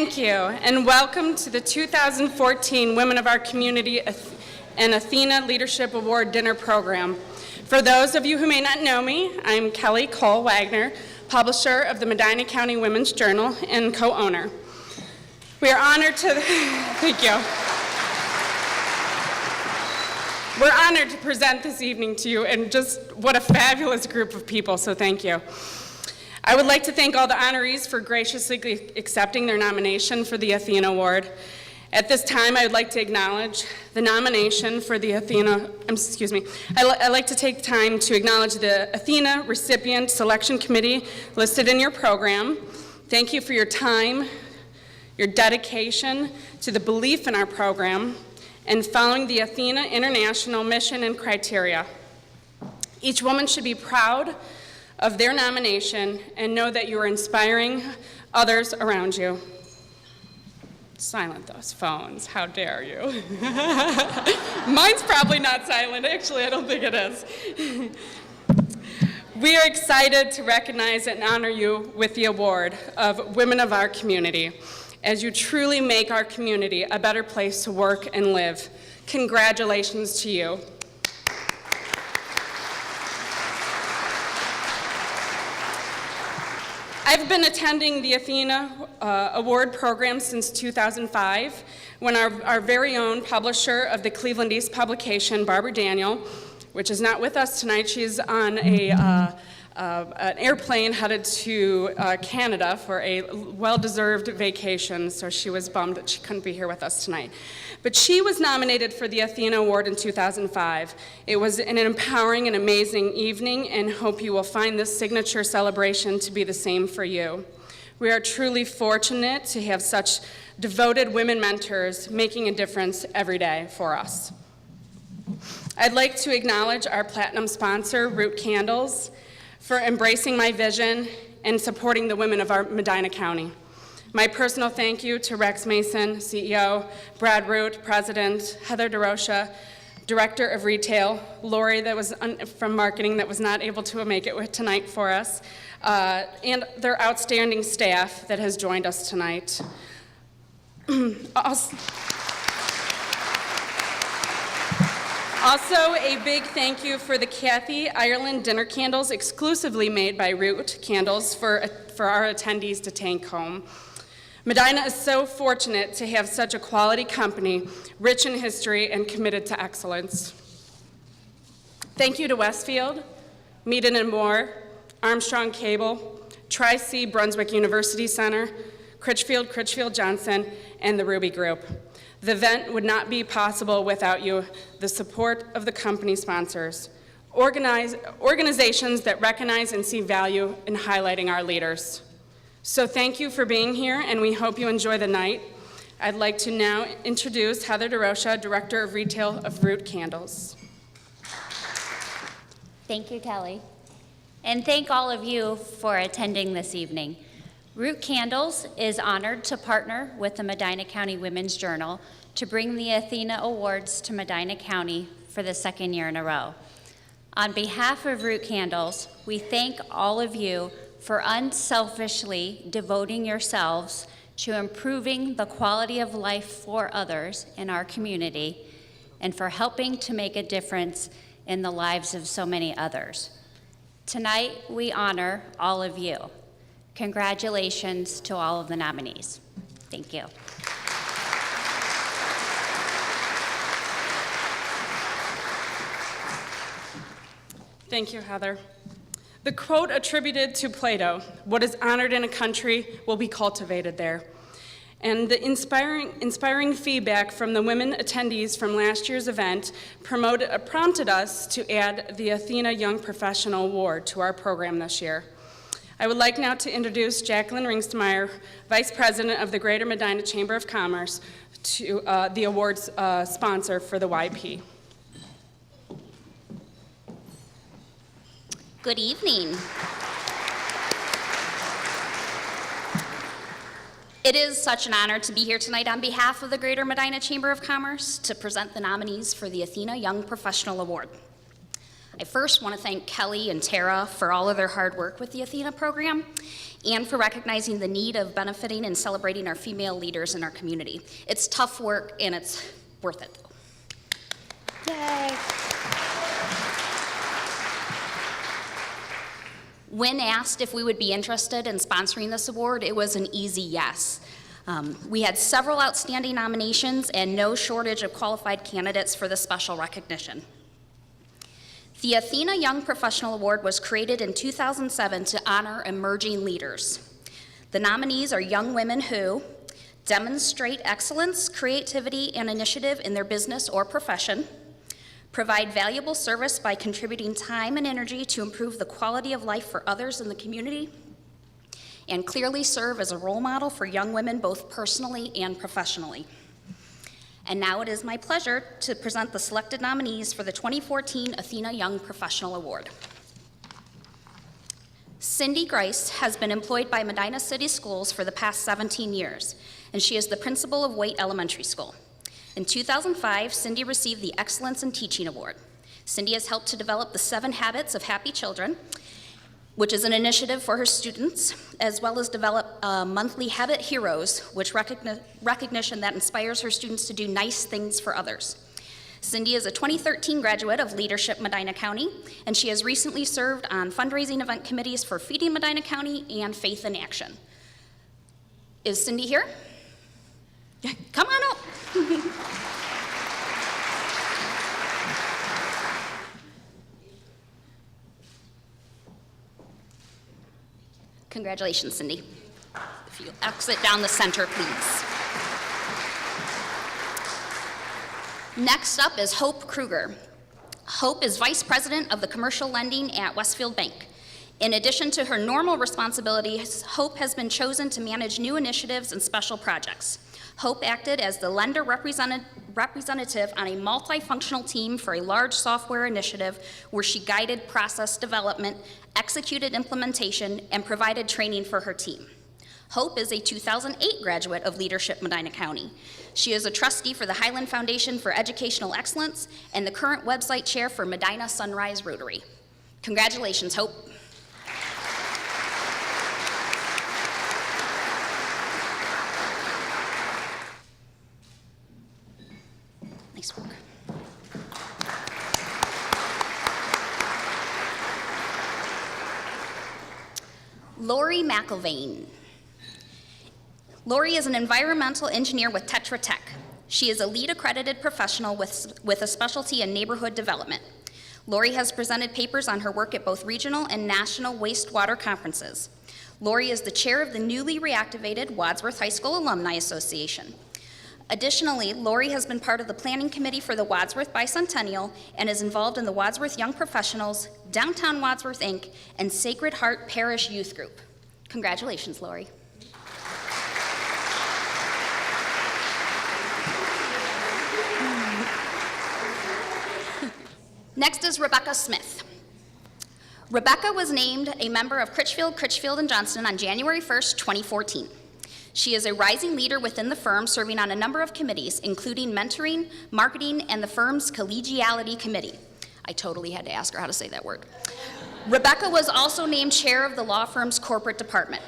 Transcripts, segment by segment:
Thank you, and welcome to the 2014 Women of Our Community and Athena Leadership Award Dinner Program. For those of you who may not know me, I'm Kelly Cole Wagner, publisher of the Medina County Women's Journal and co-owner. We are honored to, thank you. We're honored to present this evening to you, and just what a fabulous group of people, so thank you. I would like to thank all the honorees for graciously accepting their nomination for the Athena Award. At this time, I would like to acknowledge the nomination for the Athena, I'd like to take time to acknowledge the Athena Recipient Selection Committee listed in your program. Thank you for your time, your dedication to the belief in our program, and following the Athena International mission and criteria. Each woman should be proud of their nomination and know that you are inspiring others around you. Silent those phones, how dare you. Mine's probably not silent, actually, I don't think it is. We are excited to recognize and honor you with the award of Women of Our Community, as you truly make our community a better place to work and live. Congratulations to you. I've been attending the Athena Award program since 2005, when our very own publisher of the Cleveland East publication, Barbara Daniel, which is not with us tonight, she's on an airplane headed to Canada for a well-deserved vacation, so she was bummed that she couldn't be here with us tonight. But she was nominated for the Athena Award in 2005. It was an empowering and amazing evening, and hope you will find this signature celebration to be the same for you. We are truly fortunate to have such devoted women mentors making a difference every day for us. I'd like to acknowledge our platinum sponsor, Root Candles, for embracing my vision and supporting the women of our Medina County. My personal thank you to Rex Mason, CEO, Brad Root, President, Heather DeRocha, Director of Retail, Lori that was from Marketing that was not able to make it tonight for us, and their outstanding staff that has joined us tonight. Also, a big thank you for the Kathy Ireland dinner candles exclusively made by Root Candles for our attendees to take home. Medina is so fortunate to have such a quality company, rich in history and committed to excellence. Thank you to Westfield, Meaden and Moore, Armstrong Cable, Tri-C Brunswick University Center, Critchfield Johnson, and the Ruby Group. The event would not be possible without you, the support of the company sponsors, organizations that recognize and see value in highlighting our leaders. So thank you for being here, and we hope you enjoy the night. I'd like to now introduce Heather DeRocha, Director of Retail of Root Candles. Thank you, Kelly. And thank all of you for attending this evening. Root Candles is honored to partner with the Medina County Women's Journal to bring the Athena Awards to Medina County for the second year in a row. On behalf of Root Candles, we thank all of you for unselfishly devoting yourselves to improving the quality of life for others in our community and for helping to make a difference in the lives of so many others. Tonight, we honor all of you. Congratulations to all of the nominees. Thank you. Thank you, Heather. The quote attributed to Plato, "What is honored in a country will be cultivated there." And the inspiring feedback from the women attendees from last year's event prompted us to add the Athena Young Professional Award to our program this year. I would like now to introduce Jacqueline Ringstemeyer, Vice President of the Greater Medina Chamber of Commerce, to the awards sponsor for the YP. Good evening. It is such an honor to be here tonight on behalf of the Greater Medina Chamber of Commerce to present the nominees for the Athena Young Professional Award. I first want to thank Kelly and Tara for all of their hard work with the ATHENA program and for recognizing the need of benefiting and celebrating our female leaders in our community. It's tough work and it's worth it. Yay! When asked if we would be interested in sponsoring this award, it was an easy yes. We had several outstanding nominations and no shortage of qualified candidates for this special recognition. The ATHENA Young Professional Award was created in 2007 to honor emerging leaders. The nominees are young women who demonstrate excellence, creativity, and initiative in their business or profession, provide valuable service by contributing time and energy to improve the quality of life for others in the community, and clearly serve as a role model for young women both personally and professionally. And now it is my pleasure to present the selected nominees for the 2014 ATHENA Young Professional Award. Cindy Grice has been employed by Medina City Schools for the past 17 years, and she is the principal of Waite Elementary School. In 2005, Cindy received the Excellence in Teaching Award. Cindy has helped to develop the 7 Habits of Happy Children, which is an initiative for her students, as well as develop monthly Habit Heroes, which recognition that inspires her students to do nice things for others. Cindy is a 2013 graduate of Leadership Medina County, and she has recently served on fundraising event committees for Feeding Medina County and Faith in Action. Is Cindy here? Come on up. Congratulations, Cindy. If you exit down the center, please. Next up is Hope Kruger. Hope is Vice President of the Commercial Lending at Westfield Bank. In addition to her normal responsibilities, Hope has been chosen to manage new initiatives and special projects. Hope acted as the lender representative on a multifunctional team for a large software initiative where she guided process development, executed implementation, and provided training for her team. Hope is a 2008 graduate of Leadership Medina County. She is a trustee for the Highland Foundation for Educational Excellence and the current website chair for Medina Sunrise Rotary. Congratulations, Hope. Nice work. Lori McIlvain. Lori is an environmental engineer with Tetra Tech. She is a LEED accredited professional with a specialty in neighborhood development. Lori has presented papers on her work at both regional and national wastewater conferences. Lori is the chair of the newly reactivated Wadsworth High School Alumni Association. Additionally, Lori has been part of the planning committee for the Wadsworth Bicentennial and is involved in the Wadsworth Young Professionals, Downtown Wadsworth Inc., and Sacred Heart Parish Youth Group. Congratulations, Lori. Next is Rebecca Smith. Rebecca was named a member of Critchfield, and Johnston on January 1st, 2014. She is a rising leader within the firm, serving on a number of committees, including mentoring, marketing, and the firm's collegiality committee. I totally had to ask her how to say that word. Rebecca was also named chair of the law firm's corporate department.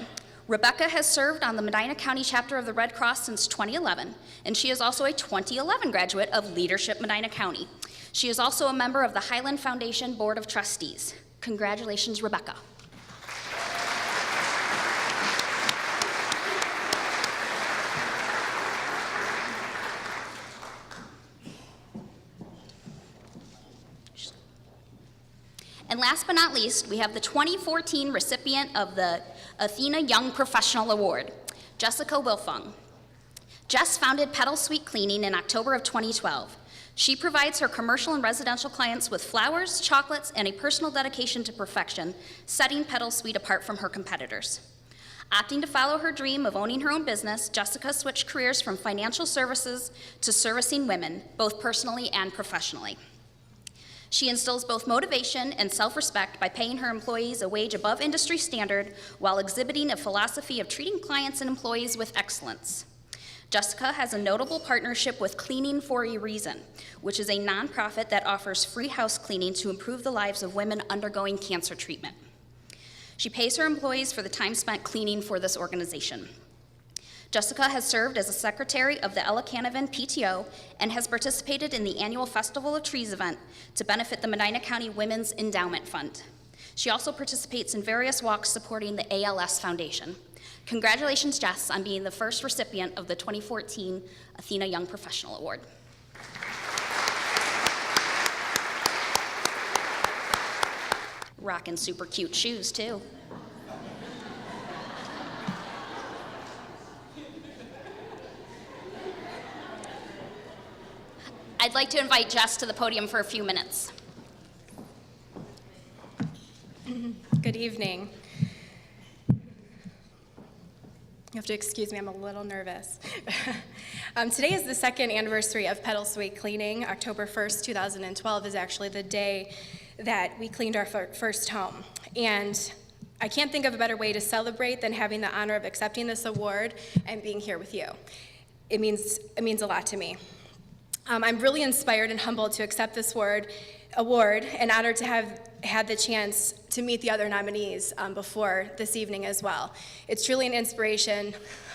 Rebecca has served on the Medina County chapter of the Red Cross since 2011, and she is also a 2011 graduate of Leadership Medina County. She is also a member of the Highland Foundation Board of Trustees. Congratulations, Rebecca. And last but not least, we have the 2014 recipient of the ATHENA Young Professional Award, Jessica Wilfung. Jess founded Petal Sweet Cleaning in October of 2012. She provides her commercial and residential clients with flowers, chocolates, and a personal dedication to perfection, setting Petal Sweet apart from her competitors. Opting to follow her dream of owning her own business, Jessica switched careers from financial services to servicing women, both personally and professionally. She instills both motivation and self-respect by paying her employees a wage above industry standard while exhibiting a philosophy of treating clients and employees with excellence. Jessica has a notable partnership with Cleaning for a Reason, which is a nonprofit that offers free house cleaning to improve the lives of women undergoing cancer treatment. She pays her employees for the time spent cleaning for this organization. Jessica has served as a secretary of the ATHENA Event PTO and has participated in the annual Festival of Trees event to benefit the Medina County Women's Endowment Fund. She also participates in various walks supporting the ALS Foundation. Congratulations, Jess, on being the first recipient of the 2014 Athena Young Professional Award. Rocking super cute shoes, too. I'd like to invite Jess to the podium for a few minutes. Good evening. You have to excuse me, I'm a little nervous. Today is the second anniversary of Pedal Sweet Cleaning. October 1st, 2012 is actually the day that we cleaned our first home. And I can't think of a better way to celebrate than having the honor of accepting this award and being here with you. It means a lot to me. I'm really inspired and humbled to accept this award and honored to have had the chance to meet the other nominees before this evening as well. It's truly an inspiration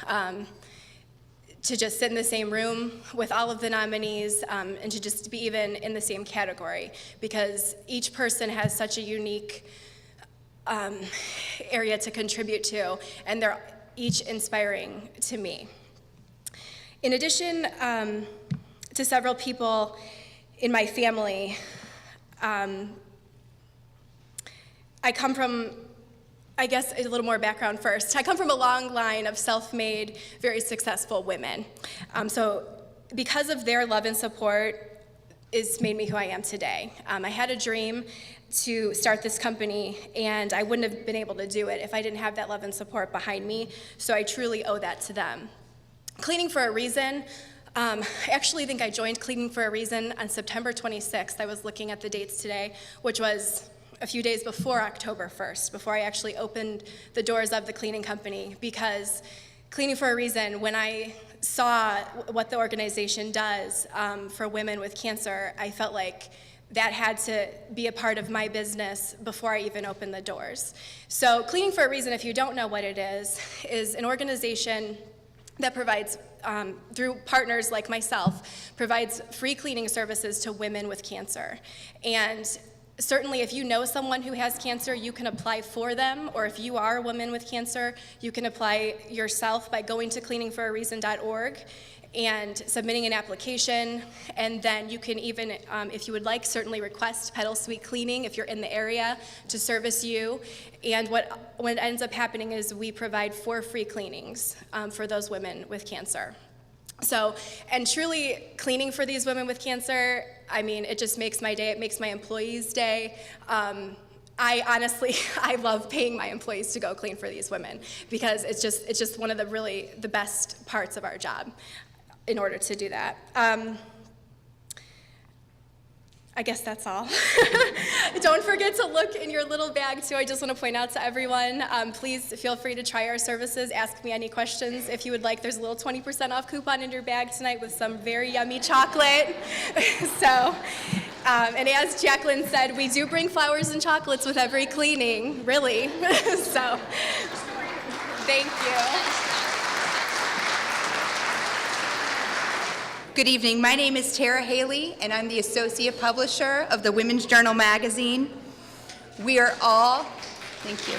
to just sit in the same room with all of the nominees and to just be even in the same category, because each person has such a unique area to contribute to, and they're each inspiring to me. In addition to several people in my family, I come from, I guess a little more background first. I come from a long line of self-made, very successful women. So because of their love and support, it's made me who I am today. I had a dream to start this company, and I wouldn't have been able to do it if I didn't have that love and support behind me, so I truly owe that to them. Cleaning for a Reason, I actually think I joined Cleaning for a Reason on September 26th. I was looking at the dates today, which was a few days before October 1st, before I actually opened the doors of the cleaning company, because Cleaning for a Reason, when I saw what the organization does for women with cancer, I felt like that had to be a part of my business before I even opened the doors. So Cleaning for a Reason, if you don't know what it is an organization that provides, through partners like myself, provides free cleaning services to women with cancer. And certainly if you know someone who has cancer, you can apply for them, or if you are a woman with cancer, you can apply yourself by going to cleaningforareason.org and submitting an application, and then you can even, if you would like, certainly request Pedal Sweet Cleaning if you're in the area to service you. And what ends up happening is we provide 4 free cleanings for those women with cancer. So, and truly cleaning for these women with cancer, I mean, it just makes my day, it makes my employees' day. I honestly love paying my employees to go clean for these women, because it's just one of the best parts of our job in order to do that. I guess that's all. Don't forget to look in your little bag too. I just want to point out to everyone, please feel free to try our services. Ask me any questions if you would like. There's a little 20% off coupon in your bag tonight with some very yummy chocolate. So, and as Jacqueline said, we do bring flowers and chocolates with every cleaning, really. So, thank you. Good evening. My name is Tara Haley, and I'm the Associate Publisher of the Women's Journal magazine. We are all, thank you.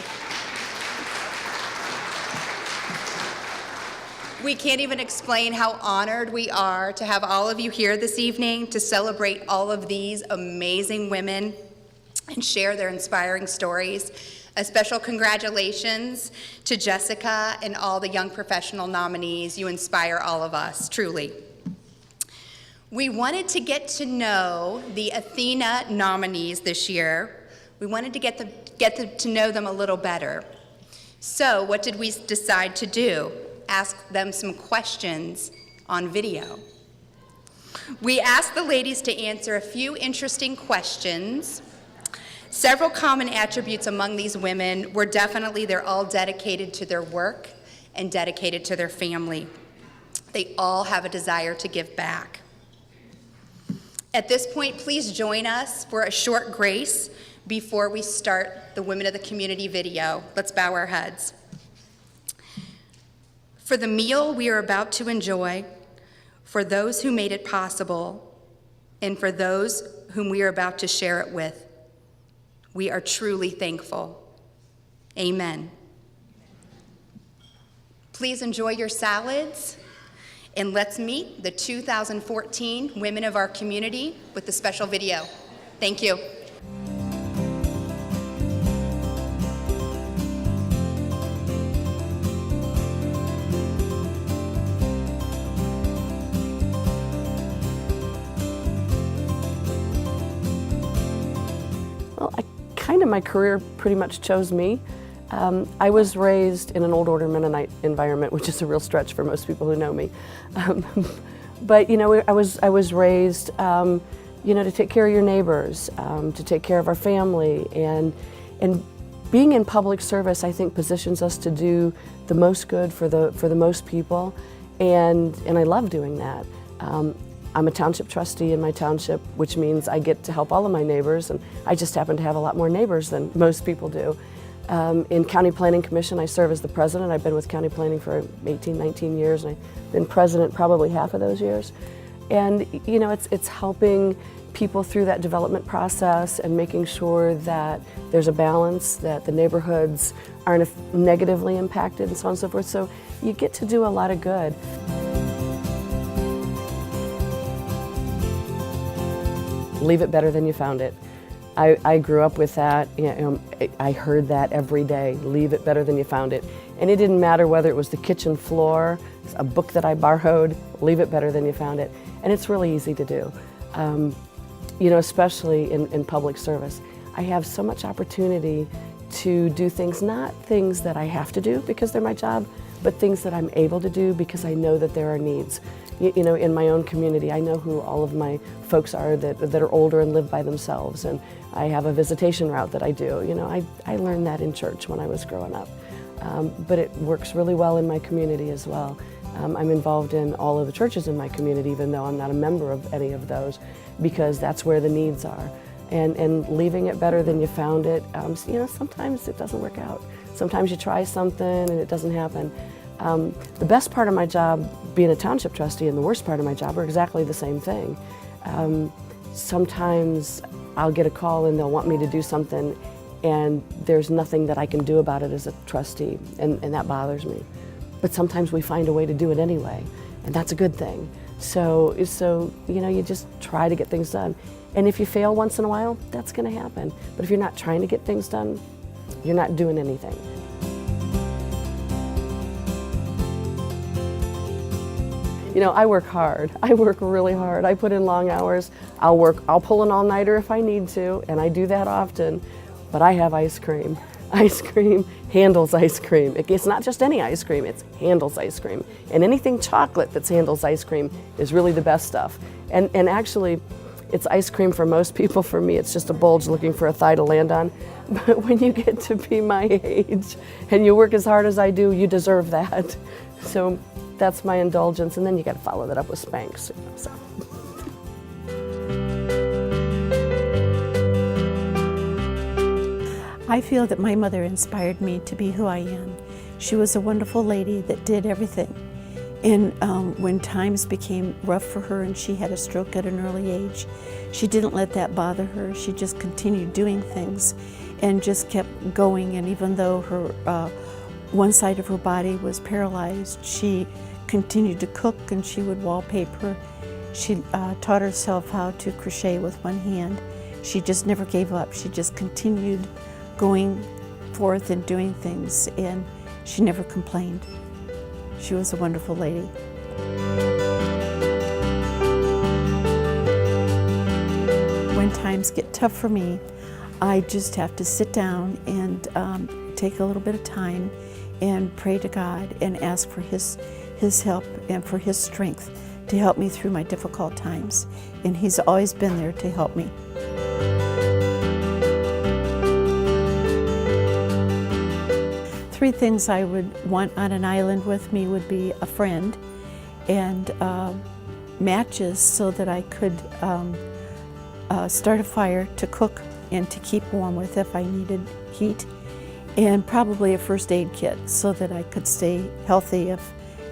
We can't even explain how honored we are to have all of you here this evening to celebrate all of these amazing women and share their inspiring stories. A special congratulations to Jessica and all the young professional nominees. You inspire all of us, truly. We wanted to get to know the Athena nominees this year. We wanted to get to know them a little better. So what did we decide to do? Ask them some questions on video. We asked the ladies to answer a few interesting questions. Several common attributes among these women were definitely they're all dedicated to their work and dedicated to their family. They all have a desire to give back. At this point, please join us for a short grace before we start the Women of the Community video. Let's bow our heads. For the meal we are about to enjoy, for those who made it possible, and for those whom we are about to share it with, we are truly thankful. Amen. Please enjoy your salads, and let's meet the 2014 Women of our Community with the special video. Thank you. Well, my career pretty much chose me. I was raised in an old order Mennonite environment, which is a real stretch for most people who know me. But I was raised, to take care of your neighbors, to take care of our family, and being in public service, I think, positions us to do the most good for the most people, and I love doing that. I'm a township trustee in my township, which means I get to help all of my neighbors, and I just happen to have a lot more neighbors than most people do. In County Planning Commission, I serve as the president. I've been with County Planning for 18, 19 years, and I've been president probably half of those years. And it's helping people through that development process and making sure that there's a balance, that the neighborhoods aren't negatively impacted and so on and so forth. So you get to do a lot of good. Leave it better than you found it. I grew up with that. I heard that every day. Leave it better than you found it. And it didn't matter whether it was the kitchen floor, a book that I borrowed, leave it better than you found it. And it's really easy to do, especially in public service. I have so much opportunity to do things, not things that I have to do because they're my job, but things that I'm able to do because I know that there are needs. In my own community, I know who all of my folks are that are older and live by themselves, and I have a visitation route that I do. I learned that in church when I was growing up, but it works really well in my community as well. I'm involved in all of the churches in my community, even though I'm not a member of any of those, because that's where the needs are. And leaving it better than you found it, sometimes it doesn't work out. Sometimes you try something and it doesn't happen. The best part of my job, being a township trustee, and the worst part of my job are exactly the same thing. Sometimes I'll get a call and they'll want me to do something and there's nothing that I can do about it as a trustee, and that bothers me. But sometimes we find a way to do it anyway, and that's a good thing. So you just try to get things done. And if you fail once in a while, that's going to happen. But if you're not trying to get things done, you're not doing anything. I work hard. I work really hard. I put in long hours. I'll pull an all-nighter if I need to, and I do that often. But I have ice cream. Ice cream, Handel's ice cream. It's not just any ice cream, it's Handel's ice cream. And anything chocolate that's Handel's ice cream is really the best stuff. And actually, it's ice cream for most people. For me, it's just a bulge looking for a thigh to land on. But when you get to be my age and you work as hard as I do, you deserve that. So that's my indulgence, and then you got to follow that up with Spanx. So. I feel that my mother inspired me to be who I am. She was a wonderful lady that did everything. And when times became rough for her and she had a stroke at an early age, she didn't let that bother her. She just continued doing things and just kept going. And even though her one side of her body was paralyzed, she continued to cook and she would wallpaper. She taught herself how to crochet with one hand. She just never gave up. She just continued going forth and doing things, and she never complained. She was a wonderful lady. When times get tough for me, I just have to sit down and take a little bit of time and pray to God and ask for His help and for His strength to help me through my difficult times. And He's always been there to help me. Three things I would want on an island with me would be a friend, and matches so that I could start a fire to cook and to keep warm with if I needed heat, and probably a first aid kit so that I could stay healthy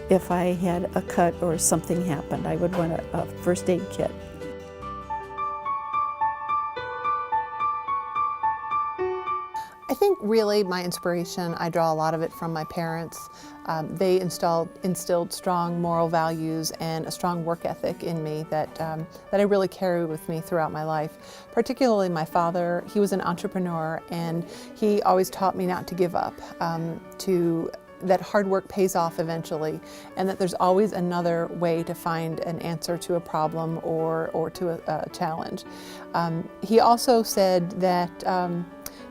if I had a cut or something happened. I would want a first aid kit. I think really my inspiration, I draw a lot of it from my parents. They instilled strong moral values and a strong work ethic in me that I really carry with me throughout my life. Particularly my father, he was an entrepreneur, and he always taught me not to give up, that hard work pays off eventually, and that there's always another way to find an answer to a problem or to a challenge. He also said that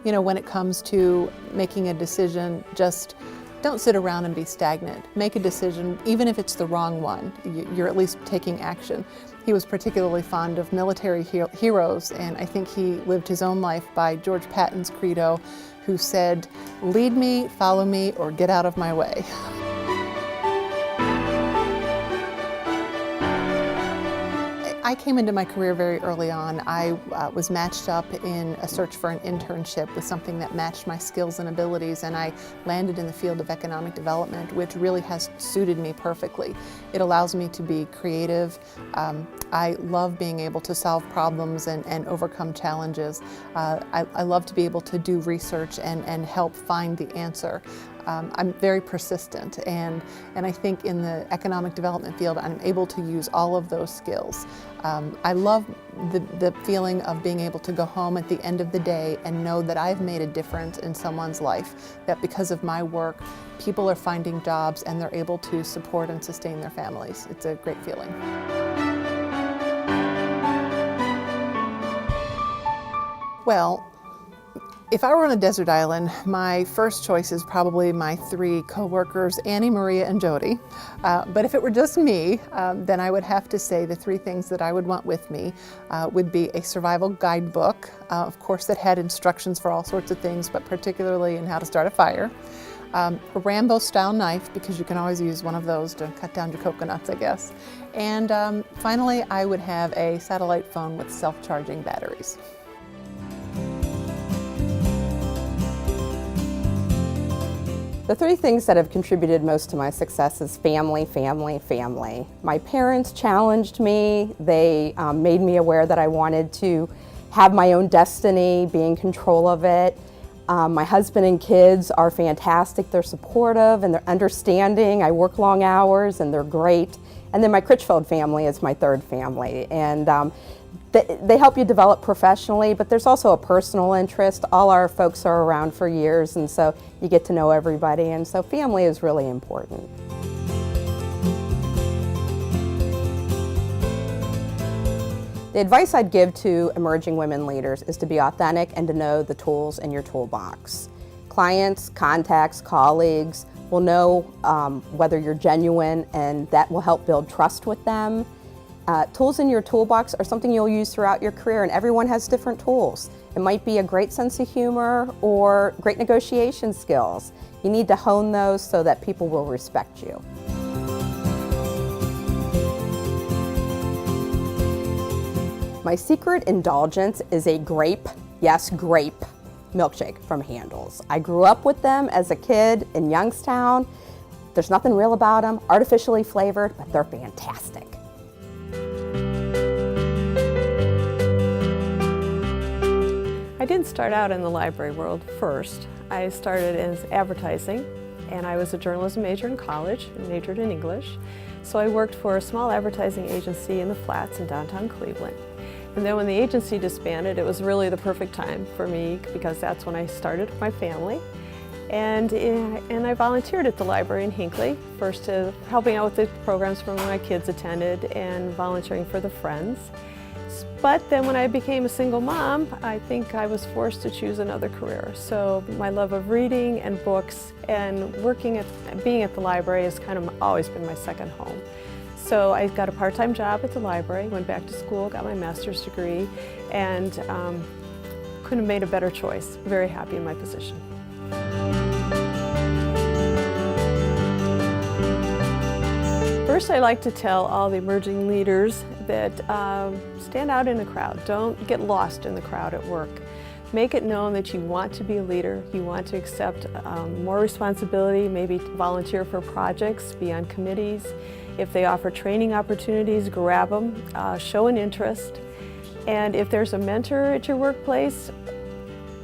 you know, when it comes to making a decision, just don't sit around and be stagnant. Make a decision, even if it's the wrong one. You're at least taking action. He was particularly fond of military heroes, and I think he lived his own life by George Patton's credo, who said, "Lead me, follow me, or get out of my way." I came into my career very early on. I was matched up in a search for an internship with something that matched my skills and abilities, and I landed in the field of economic development, which really has suited me perfectly. It allows me to be creative. I love being able to solve problems and overcome challenges. I love to be able to do research and help find the answer. I'm very persistent, and I think in the economic development field I'm able to use all of those skills. I love the feeling of being able to go home at the end of the day and know that I've made a difference in someone's life, that because of my work people are finding jobs and they're able to support and sustain their families. It's a great feeling. Well, if I were on a desert island, my first choice is probably my 3 co-workers, Annie, Maria, and Jody. But if it were just me, then I would have to say the 3 things that I would want with me would be a survival guidebook, of course, that had instructions for all sorts of things, but particularly in how to start a fire. A Rambo-style knife, because you can always use one of those to cut down your coconuts, I guess. And finally, I would have a satellite phone with self-charging batteries. The 3 things that have contributed most to my success is family, family, family. My parents challenged me. They made me aware that I wanted to have my own destiny, be in control of it. My husband and kids are fantastic. They're supportive and they're understanding. I work long hours and they're great. And then my Critchfield family is my 3rd family. And they help you develop professionally, but there's also a personal interest. All our folks are around for years, and so you get to know everybody, and so family is really important. The advice I'd give to emerging women leaders is to be authentic and to know the tools in your toolbox. Clients, contacts, colleagues will know whether you're genuine, and that will help build trust with them. Tools in your toolbox are something you'll use throughout your career, and everyone has different tools. It might be a great sense of humor or great negotiation skills. You need to hone those so that people will respect you. My secret indulgence is a grape, yes, grape, milkshake from Handel's. I grew up with them as a kid in Youngstown. There's nothing real about them, artificially flavored, but they're fantastic. I didn't start out in the library world first. I started as advertising, and I was a journalism major in college and majored in English. So I worked for a small advertising agency in the Flats in downtown Cleveland. And then when the agency disbanded, it was really the perfect time for me because that's when I started my family. And I volunteered at the library in Hinckley, first helping out with the programs from when my kids attended and volunteering for the Friends. But then when I became a single mom, I think I was forced to choose another career. So my love of reading and books and being at the library has kind of always been my second home. So I got a part-time job at the library, went back to school, got my master's degree, and couldn't have made a better choice. Very happy in my position. First, I like to tell all the emerging leaders that stand out in a crowd. Don't get lost in the crowd at work. Make it known that you want to be a leader, you want to accept more responsibility, maybe volunteer for projects, be on committees. If they offer training opportunities, grab them, show an interest. And if there's a mentor at your workplace,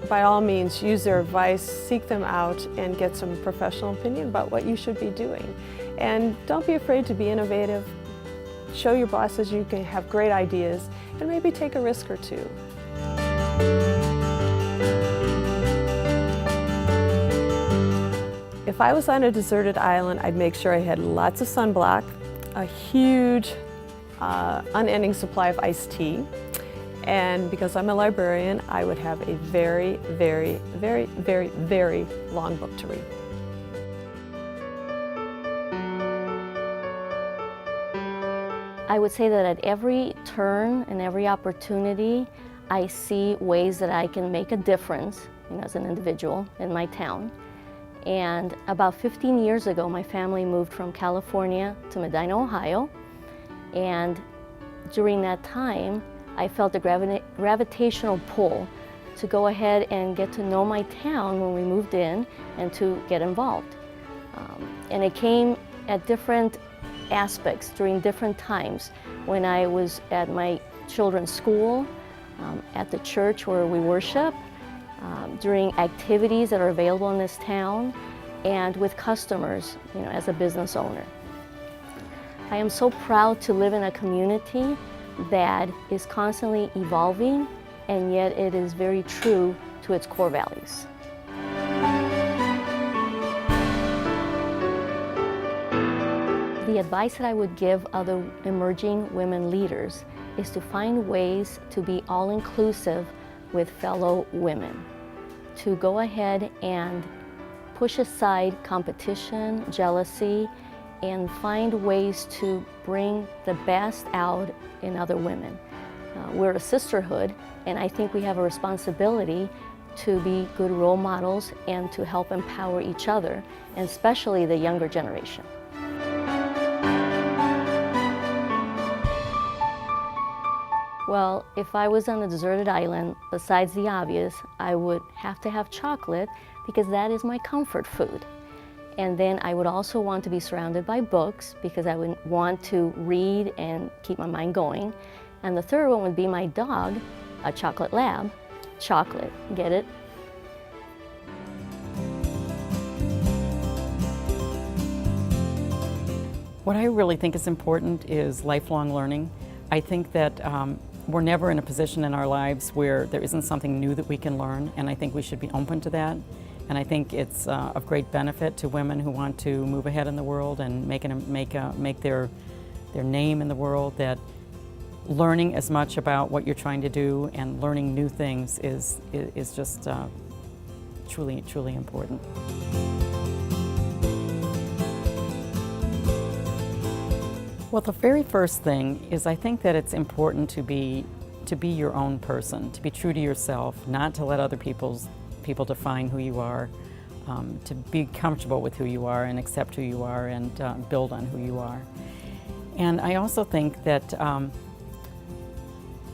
by all means, use their advice, seek them out, and get some professional opinion about what you should be doing. And don't be afraid to be innovative. Show your bosses you can have great ideas, and maybe take a risk or two. If I was on a deserted island, I'd make sure I had lots of sunblock, a huge, unending supply of iced tea, and because I'm a librarian, I would have a very, very, very, very, very long book to read. I would say that at every turn and every opportunity, I see ways that I can make a difference, as an individual in my town. And about 15 years ago, my family moved from California to Medina, Ohio. And during that time, I felt a gravitational pull to go ahead and get to know my town when we moved in and to get involved. And it came at different aspects during different times. When I was at my children's school, at the church where we worship, during activities that are available in this town, and with customers, as a business owner. I am so proud to live in a community that is constantly evolving, and yet it is very true to its core values. The advice that I would give other emerging women leaders is to find ways to be all-inclusive with fellow women, to go ahead and push aside competition, jealousy, and find ways to bring the best out in other women. We're a sisterhood, and I think we have a responsibility to be good role models and to help empower each other, and especially the younger generation. Well, if I was on a deserted island, besides the obvious, I would have to have chocolate because that is my comfort food. And then I would also want to be surrounded by books because I would want to read and keep my mind going. And the third one would be my dog, a chocolate lab. Chocolate, get it? What I really think is important is lifelong learning. I think that we're never in a position in our lives where there isn't something new that we can learn, and I think we should be open to that. And I think it's of great benefit to women who want to move ahead in the world and make their name in the world, that learning as much about what you're trying to do and learning new things is just truly, truly important. Well, the very first thing is I think that it's important to be your own person, to be true to yourself, not to let other people define who you are, to be comfortable with who you are and accept who you are and build on who you are. And I also think that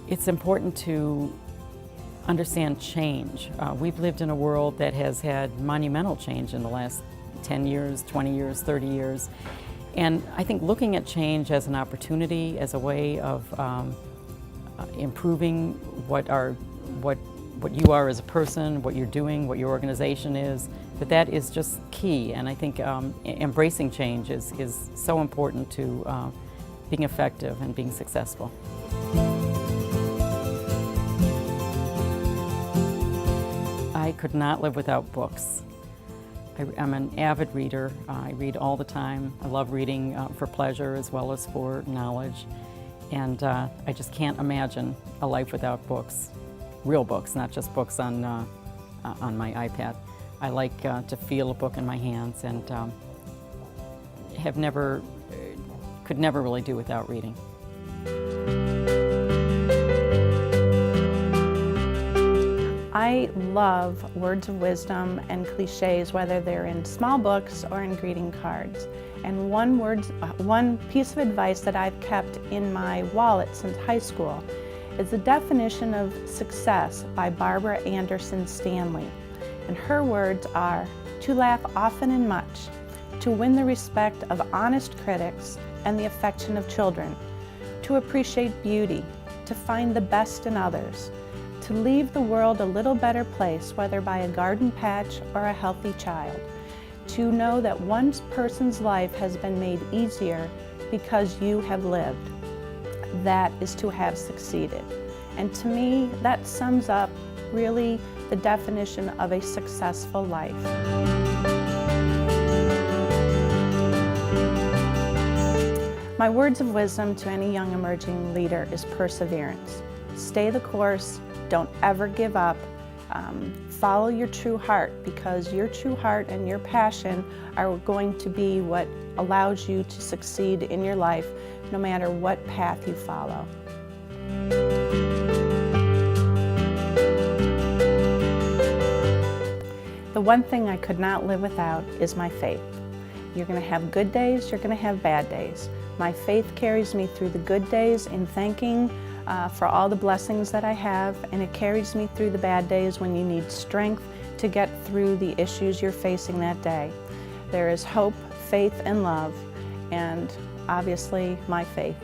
it's important to understand change. We've lived in a world that has had monumental change in the last 10 years, 20 years, 30 years. And I think looking at change as an opportunity, as a way of improving what you are as a person, what you're doing, what your organization is, that is just key. And I think embracing change is so important to being effective and being successful. I could not live without books. I'm an avid reader. I read all the time. I love reading for pleasure as well as for knowledge. And I just can't imagine a life without books. Real books, not just books on my iPad. I like to feel a book in my hands, and could never really do without reading. I love words of wisdom and cliches, whether they're in small books or in greeting cards. And one piece of advice that I've kept in my wallet since high school is the definition of success by Barbara Anderson Stanley. And her words are, to laugh often and much, to win the respect of honest critics and the affection of children, to appreciate beauty, to find the best in others, to leave the world a little better place, whether by a garden patch or a healthy child, to know that one person's life has been made easier because you have lived. That is to have succeeded. And to me, that sums up really the definition of a successful life. My words of wisdom to any young emerging leader is perseverance. Stay the course, don't ever give up. Follow your true heart, because your true heart and your passion are going to be what allows you to succeed in your life, no matter what path you follow. The one thing I could not live without is my faith. You're going to have good days, you're going to have bad days. My faith carries me through the good days in thanking for all the blessings that I have, and it carries me through the bad days when you need strength to get through the issues you're facing that day. There is hope, faith, and love, and obviously my faith.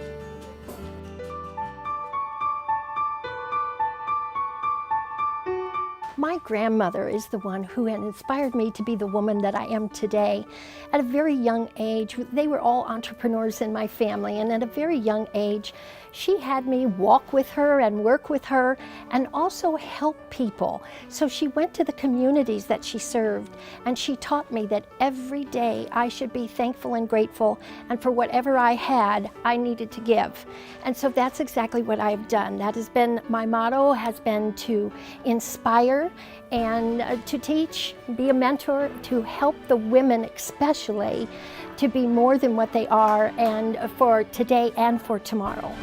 My grandmother is the one who had inspired me to be the woman that I am today. At a very young age, they were all entrepreneurs in my family, and at a very young age, she had me walk with her and work with her and also help people. So she went to the communities that she served, and she taught me that every day I should be thankful and grateful, and for whatever I had, I needed to give. And so that's exactly what I've done. That has been my motto, has been to inspire and to teach, be a mentor, to help the women especially to be more than what they are, and for today and for tomorrow.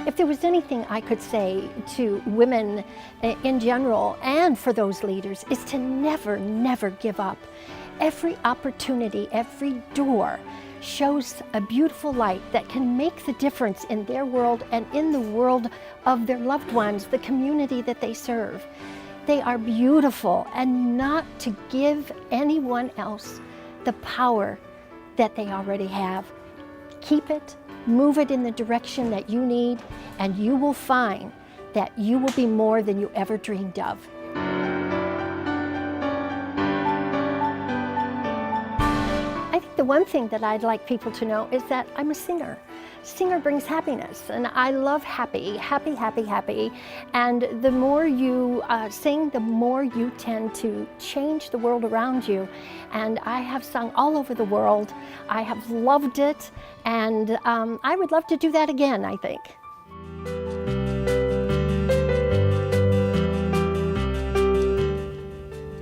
If there was anything I could say to women in general and for those leaders, is to never, never give up. Every opportunity, every door shows a beautiful light that can make the difference in their world and in the world of their loved ones, the community that they serve. They are beautiful, and not to give anyone else the power that they already have. Keep it, move it in the direction that you need, and you will find that you will be more than you ever dreamed of. I think the one thing that I'd like people to know is that I'm a singer. Singer brings happiness, and I love happy, happy, happy, happy. And the more you sing, the more you tend to change the world around you. And I have sung all over the world. I have loved it, and I would love to do that again, I think.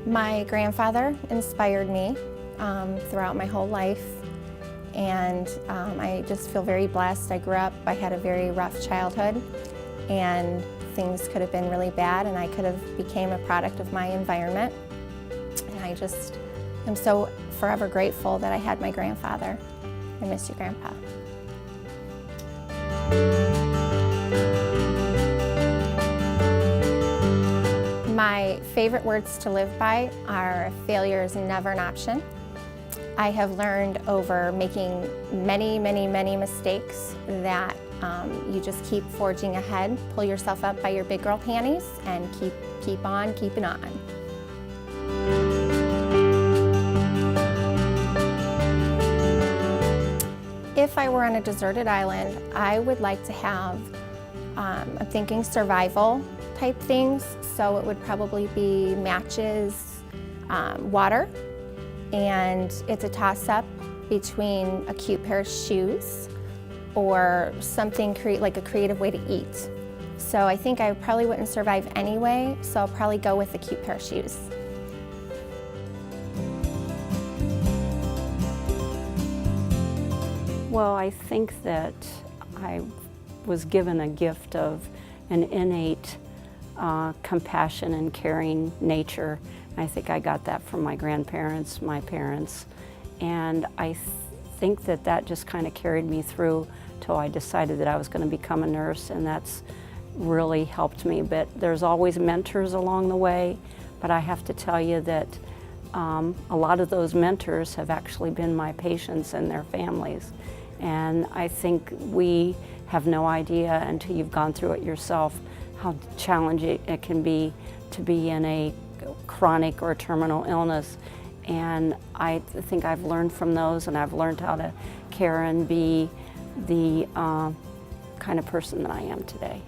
My grandfather inspired me throughout my whole life, and I just feel very blessed. I had a very rough childhood, and things could have been really bad, and I could have became a product of my environment. And I just am so forever grateful that I had my grandfather. I miss you, Grandpa. My favorite words to live by are failure is never an option. I have learned over making many, many, many mistakes that you just keep forging ahead, pull yourself up by your big girl panties, and keep on keeping on. If I were on a deserted island, I would like to have, I'm thinking survival type things, so it would probably be matches, water, and it's a toss-up between a cute pair of shoes or something like a creative way to eat. So I think I probably wouldn't survive anyway, so I'll probably go with a cute pair of shoes. Well, I think that I was given a gift of an innate compassion and caring nature. I think I got that from my grandparents, my parents, and I think that that just kind of carried me through till I decided that I was going to become a nurse, and that's really helped me. But there's always mentors along the way, but I have to tell you that a lot of those mentors have actually been my patients and their families. And I think we have no idea until you've gone through it yourself how challenging it can be to be in a chronic or terminal illness. And I think I've learned from those, and I've learned how to care and be the kind of person that I am today.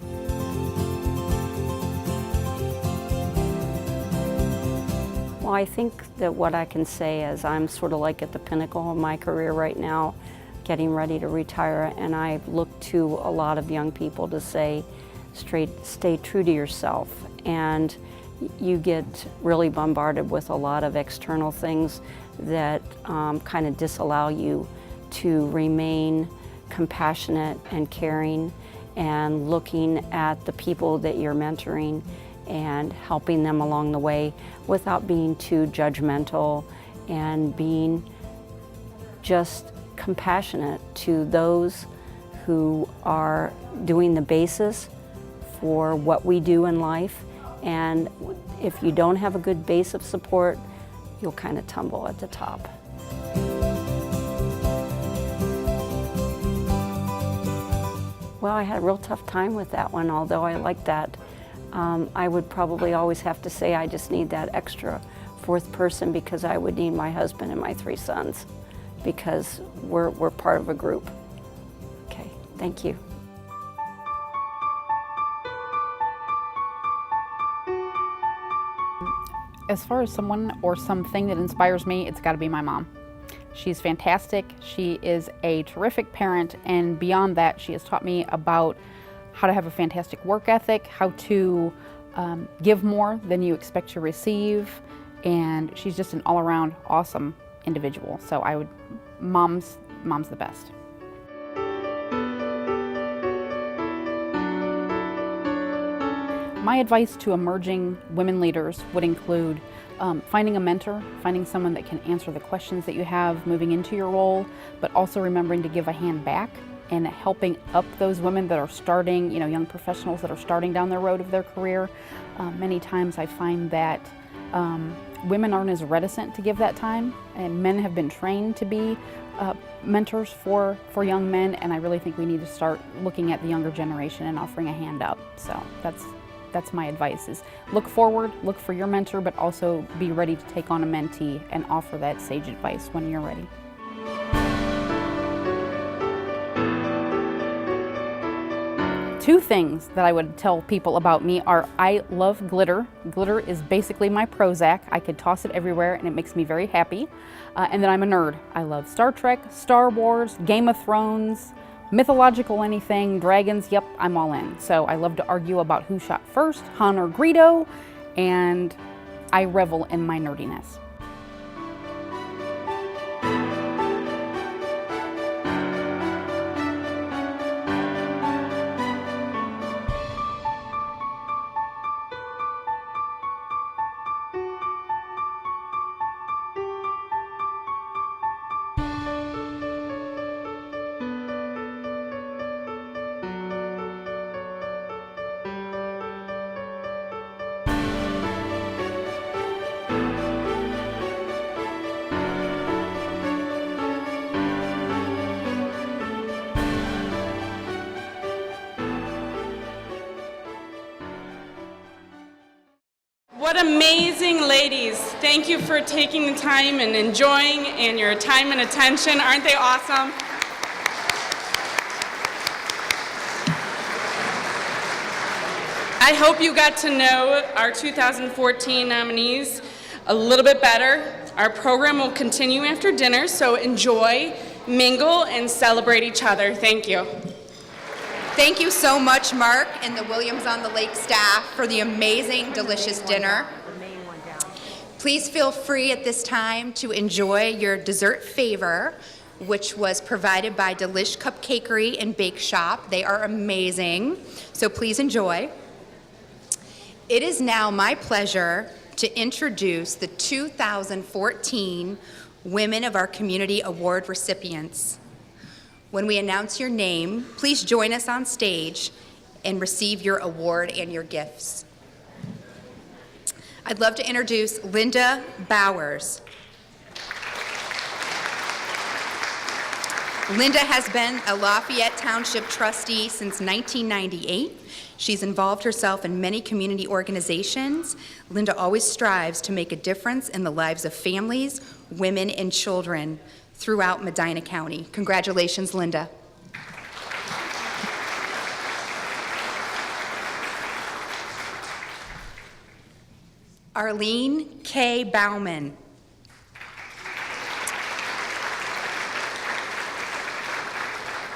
Well, I think that what I can say is I'm sort of like at the pinnacle of my career right now, getting ready to retire, and I look to a lot of young people to say, stay true to yourself. And you get really bombarded with a lot of external things that kind of disallow you to remain compassionate and caring and looking at the people that you're mentoring and helping them along the way without being too judgmental and being just compassionate to those who are doing the basis for what we do in life. And if you don't have a good base of support, you'll kind of tumble at the top. Well, I had a real tough time with that one, although I liked that. I would probably always have to say I just need that extra fourth person, because I would need my husband and my 3 sons, because we're part of a group. Okay, thank you. As far as someone or something that inspires me, it's got to be my mom. She's fantastic. She is a terrific parent, and beyond that, she has taught me about how to have a fantastic work ethic, how to give more than you expect to receive, and she's just an all-around awesome individual. So mom's the best. My advice to emerging women leaders would include finding a mentor, finding someone that can answer the questions that you have moving into your role, but also remembering to give a hand back and helping up those women that are starting, young professionals that are starting down the road of their career. Many times I find that women aren't as reticent to give that time, and men have been trained to be mentors for young men, and I really think we need to start looking at the younger generation and offering a hand up. So that's my advice, is look forward, look for your mentor, but also be ready to take on a mentee and offer that sage advice when you're ready. Two things that I would tell people about me are I love glitter. Glitter is basically my Prozac. I could toss it everywhere and it makes me very happy. And then I'm a nerd. I love Star Trek, Star Wars, Game of Thrones, mythological anything, dragons, yep, I'm all in. So I love to argue about who shot first, Han or Greedo, and I revel in my nerdiness. What amazing ladies. Thank you for taking the time and enjoying and your time and attention. Aren't they awesome? I hope you got to know our 2014 nominees a little bit better. Our program will continue after dinner, so enjoy, mingle, and celebrate each other. Thank you. Thank you so much, Mark and the Williams on the Lake staff, for the amazing, delicious dinner. Please feel free at this time to enjoy your dessert favor. which was provided by Delish Cupcakery and Bake Shop. They are amazing, so please enjoy. It is now my pleasure to introduce the 2014 Women of Our Community Award recipients. When we announce your name, please join us on stage and receive your award and your gifts. I'd love to introduce Linda Bowers. Linda has been a Lafayette Township trustee since 1998. She's involved herself in many community organizations. Linda always strives to make a difference in the lives of families, women, and children throughout Medina County. Congratulations, Linda. Arlene K. Bauman.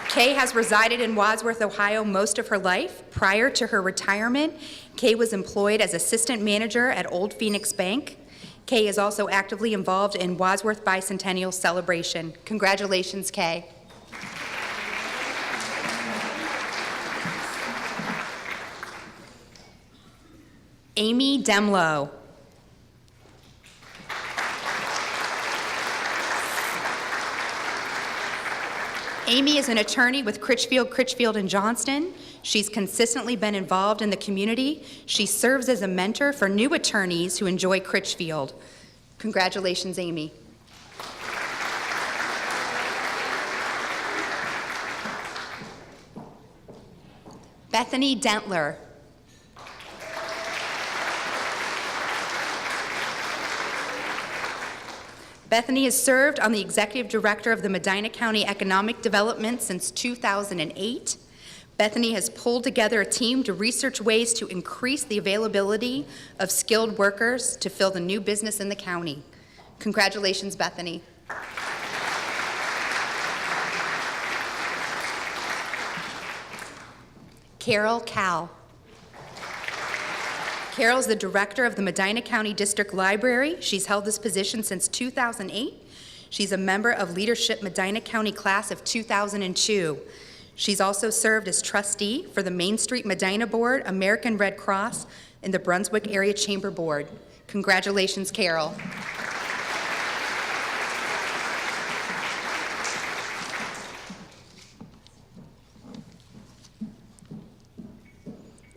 Kay has resided in Wadsworth, Ohio most of her life. Prior to her retirement, Kay was employed as assistant manager at Old Phoenix Bank. Kay is also actively involved in Wadsworth Bicentennial Celebration. Congratulations, Kay. Amy Demlow. Amy is an attorney with Critchfield & Johnston. She's consistently been involved in the community. She serves as a mentor for new attorneys who enjoy Critchfield. Congratulations, Amy. Bethany Dentler. Bethany has served on the executive director of the Medina County Economic Development since 2008. Bethany has pulled together a team to research ways to increase the availability of skilled workers to fill the new business in the county. Congratulations, Bethany. Carol Cal. Carol's the director of the Medina County District Library. She's held this position since 2008. She's a member of Leadership Medina County Class of 2002. She's also served as trustee for the Main Street Medina Board, American Red Cross, and the Brunswick Area Chamber Board. Congratulations, Carol.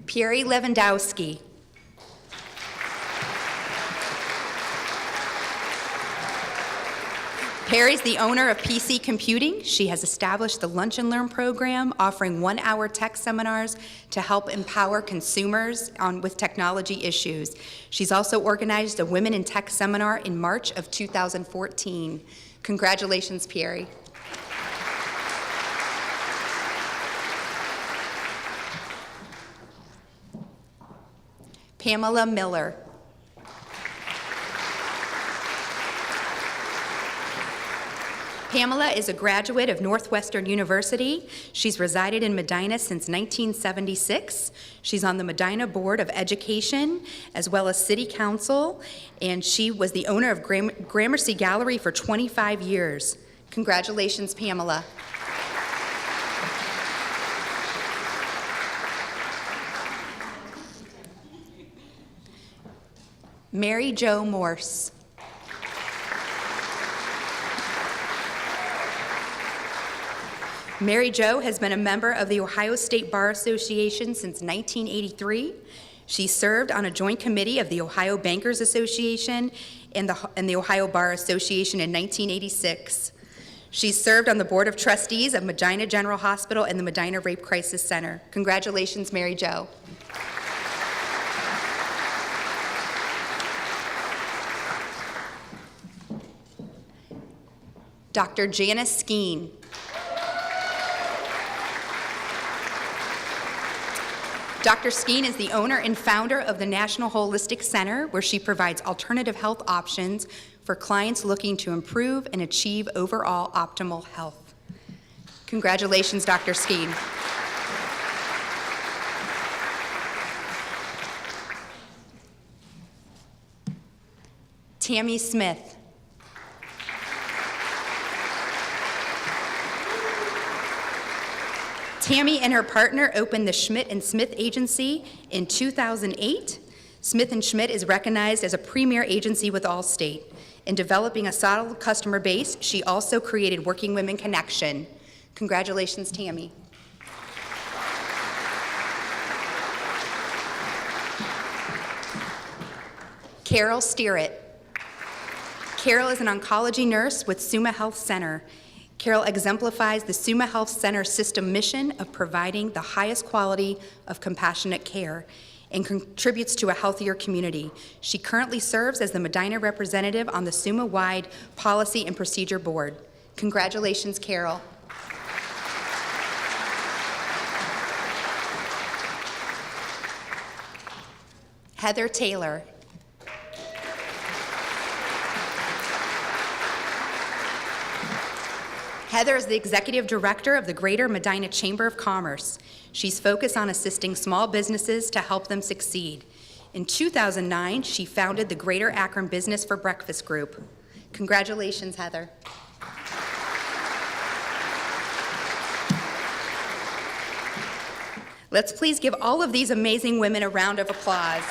Pierre Lewandowski. Perry's the owner of PC Computing. She has established the Lunch and Learn program, offering one-hour tech seminars to help empower consumers with technology issues. She's also organized a Women in Tech seminar in March of 2014. Congratulations, Perry. Pamela Miller. Pamela is a graduate of Northwestern University. She's resided in Medina since 1976. She's on the Medina Board of Education as well as City Council, and she was the owner of Gramercy Gallery for 25 years. Congratulations, Pamela. Mary Jo Morse. Mary Jo has been a member of the Ohio State Bar Association since 1983. She served on a joint committee of the Ohio Bankers Association and the Ohio Bar Association in 1986. She served on the Board of Trustees of Medina General Hospital and the Medina Rape Crisis Center. Congratulations, Mary Jo. Dr. Janice Skeen. Dr. Skeen is the owner and founder of the National Holistic Center, where she provides alternative health options for clients looking to improve and achieve overall optimal health. Congratulations, Dr. Skeen. Tammy Smith. Tammy and her partner opened the Schmidt & Smith Agency in 2008. Smith & Schmidt is recognized as a premier agency with Allstate. In developing a solid customer base, she also created Working Women Connection. Congratulations, Tammy. Carol Steerett. Carol is an oncology nurse with Summa Health Center. Carol exemplifies the Summa Health Center system mission of providing the highest quality of compassionate care and contributes to a healthier community. She currently serves as the Medina representative on the Summa-wide Policy and Procedure Board. Congratulations, Carol. Heather Taylor. Heather is the Executive Director of the Greater Medina Chamber of Commerce. She's focused on assisting small businesses to help them succeed. In 2009, she founded the Greater Akron Business for Breakfast Group. Congratulations, Heather. Let's please give all of these amazing women a round of applause.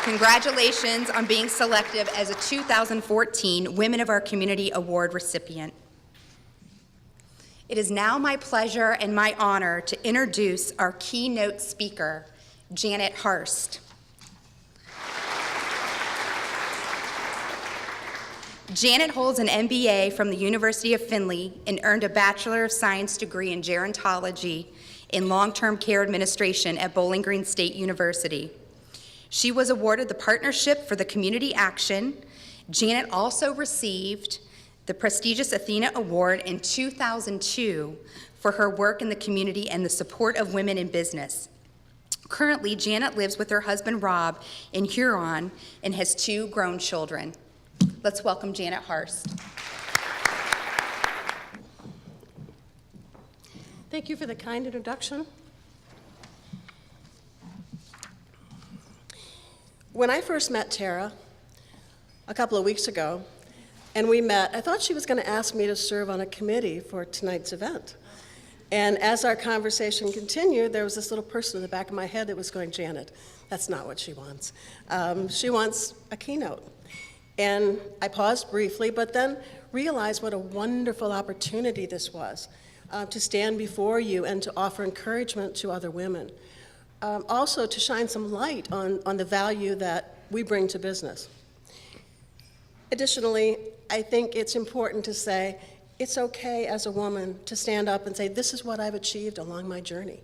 Congratulations on being selected as a 2014 Women of Our Community Award recipient. It is now my pleasure and my honor to introduce our keynote speaker, Janet Hurst. Janet holds an MBA from the University of Findlay and earned a Bachelor of Science degree in gerontology in long-term care administration at Bowling Green State University. She was awarded the Partnership for the Community Action. Janet also received the prestigious ATHENA Award in 2002 for her work in the community and the support of women in business. Currently, Janet lives with her husband, Rob, in Huron and has 2 grown children. Let's welcome Janet Hurst. Thank you for the kind introduction. When I first met Tara a couple of weeks ago, and we met, I thought she was going to ask me to serve on a committee for tonight's event. And as our conversation continued, there was this little person in the back of my head that was going, Janet, that's not what she wants. She wants a keynote. And I paused briefly, but then realized what a wonderful opportunity this was to stand before you and to offer encouragement to other women. Also to shine some light on the value that we bring to business. Additionally, I think it's important to say it's okay as a woman to stand up and say, this is what I've achieved along my journey.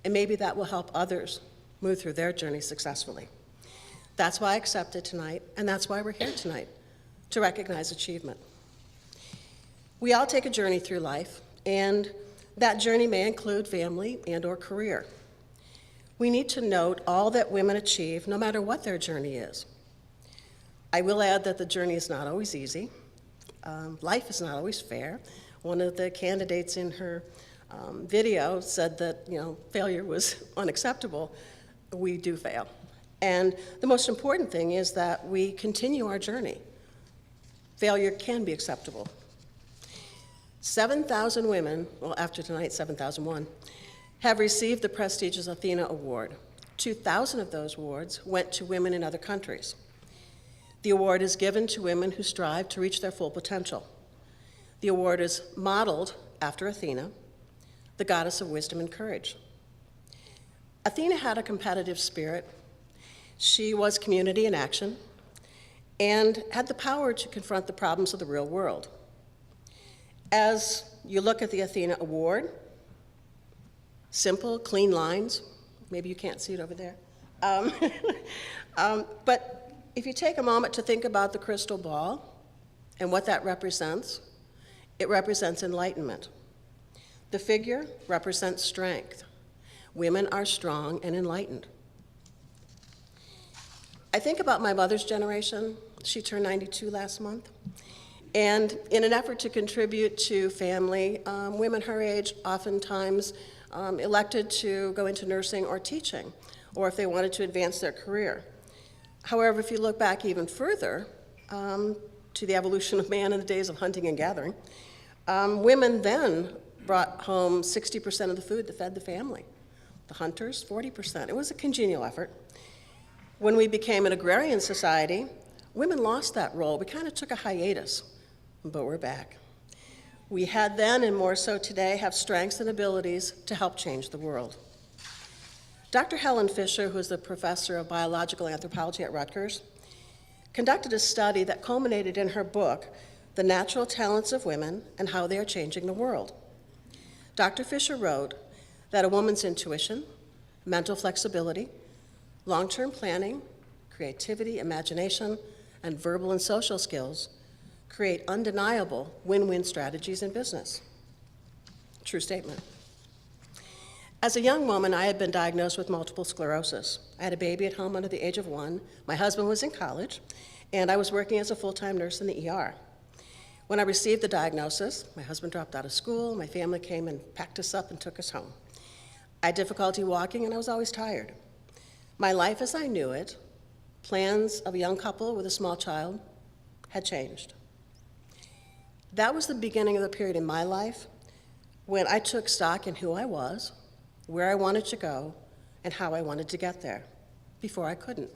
And maybe that will help others move through their journey successfully. That's why I accepted tonight, and that's why we're here tonight, to recognize achievement. We all take a journey through life, and that journey may include family and/or career. We need to note all that women achieve, no matter what their journey is. I will add that the journey is not always easy. Life is not always fair. One of the candidates in her video said that, failure was unacceptable. We do fail. And the most important thing is that we continue our journey. Failure can be acceptable. 7,000 women, well, after tonight, 7,001, have received the prestigious ATHENA Award. 2,000 of those awards went to women in other countries. The award is given to women who strive to reach their full potential. The award is modeled after Athena, the goddess of wisdom and courage. Athena had a competitive spirit. She was community in action and had the power to confront the problems of the real world. As you look at the ATHENA Award, simple, clean lines. Maybe you can't see it over there. But if you take a moment to think about the crystal ball and what that represents, it represents enlightenment. The figure represents strength. Women are strong and enlightened. I think about my mother's generation. She turned 92 last month. And in an effort to contribute to family, women her age oftentimes elected to go into nursing or teaching, or if they wanted to advance their career. However, if you look back even further, to the evolution of man in the days of hunting and gathering, women then brought home 60% of the food that fed the family. The hunters, 40%. It was a congenial effort. When we became an agrarian society, women lost that role. We kind of took a hiatus, but we're back. We had then, and more so today, have strengths and abilities to help change the world. Dr. Helen Fisher, who is the professor of biological anthropology at Rutgers, conducted a study that culminated in her book, The Natural Talents of Women and How They Are Changing the World. Dr. Fisher wrote that a woman's intuition, mental flexibility, long-term planning, creativity, imagination, and verbal and social skills create undeniable win-win strategies in business. True statement. As a young woman, I had been diagnosed with multiple sclerosis. I had a baby at home under the age of 1. My husband was in college, and I was working as a full-time nurse in the ER. When I received the diagnosis, my husband dropped out of school, my family came and packed us up and took us home. I had difficulty walking, and I was always tired. My life as I knew it, plans of a young couple with a small child, had changed. That was the beginning of the period in my life when I took stock in who I was, where I wanted to go, and how I wanted to get there. Before I couldn't.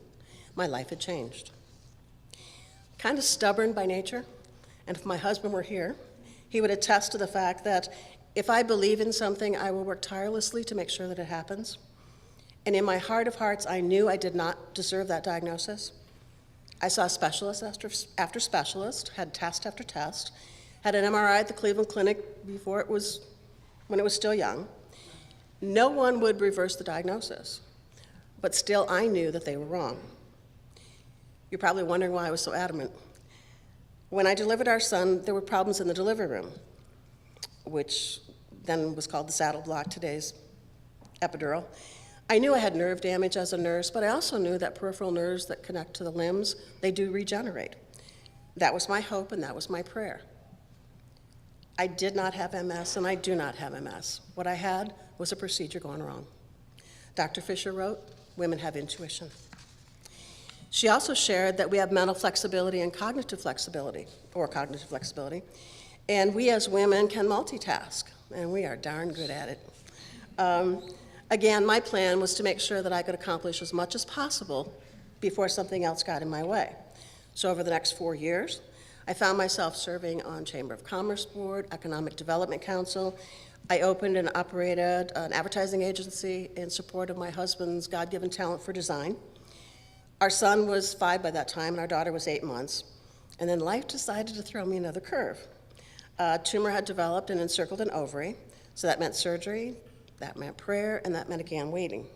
My life had changed. Kind of stubborn by nature, and if my husband were here, he would attest to the fact that if I believe in something, I will work tirelessly to make sure that it happens. And in my heart of hearts, I knew I did not deserve that diagnosis. I saw specialist after specialist, had test after test, had an MRI at the Cleveland Clinic when it was still young. No one would reverse the diagnosis, but still I knew that they were wrong. You're probably wondering why I was so adamant. When I delivered our son, there were problems in the delivery room, which then was called the saddle block, today's epidural. I knew I had nerve damage as a nurse, but I also knew that peripheral nerves that connect to the limbs, they do regenerate. That was my hope and that was my prayer. I did not have MS and I do not have MS. What I had was a procedure gone wrong. Dr. Fisher wrote, women have intuition. She also shared that we have mental flexibility and cognitive flexibility, and we as women can multitask, and we are darn good at it. Again, my plan was to make sure that I could accomplish as much as possible before something else got in my way. So over the next 4 years, I found myself serving on Chamber of Commerce Board, Economic Development Council. I opened and operated an advertising agency in support of my husband's God-given talent for design. Our son was 5 by that time, and our daughter was 8 months. And then life decided to throw me another curve. A tumor had developed and encircled an ovary, so that meant surgery, that meant prayer, and that meant again waiting.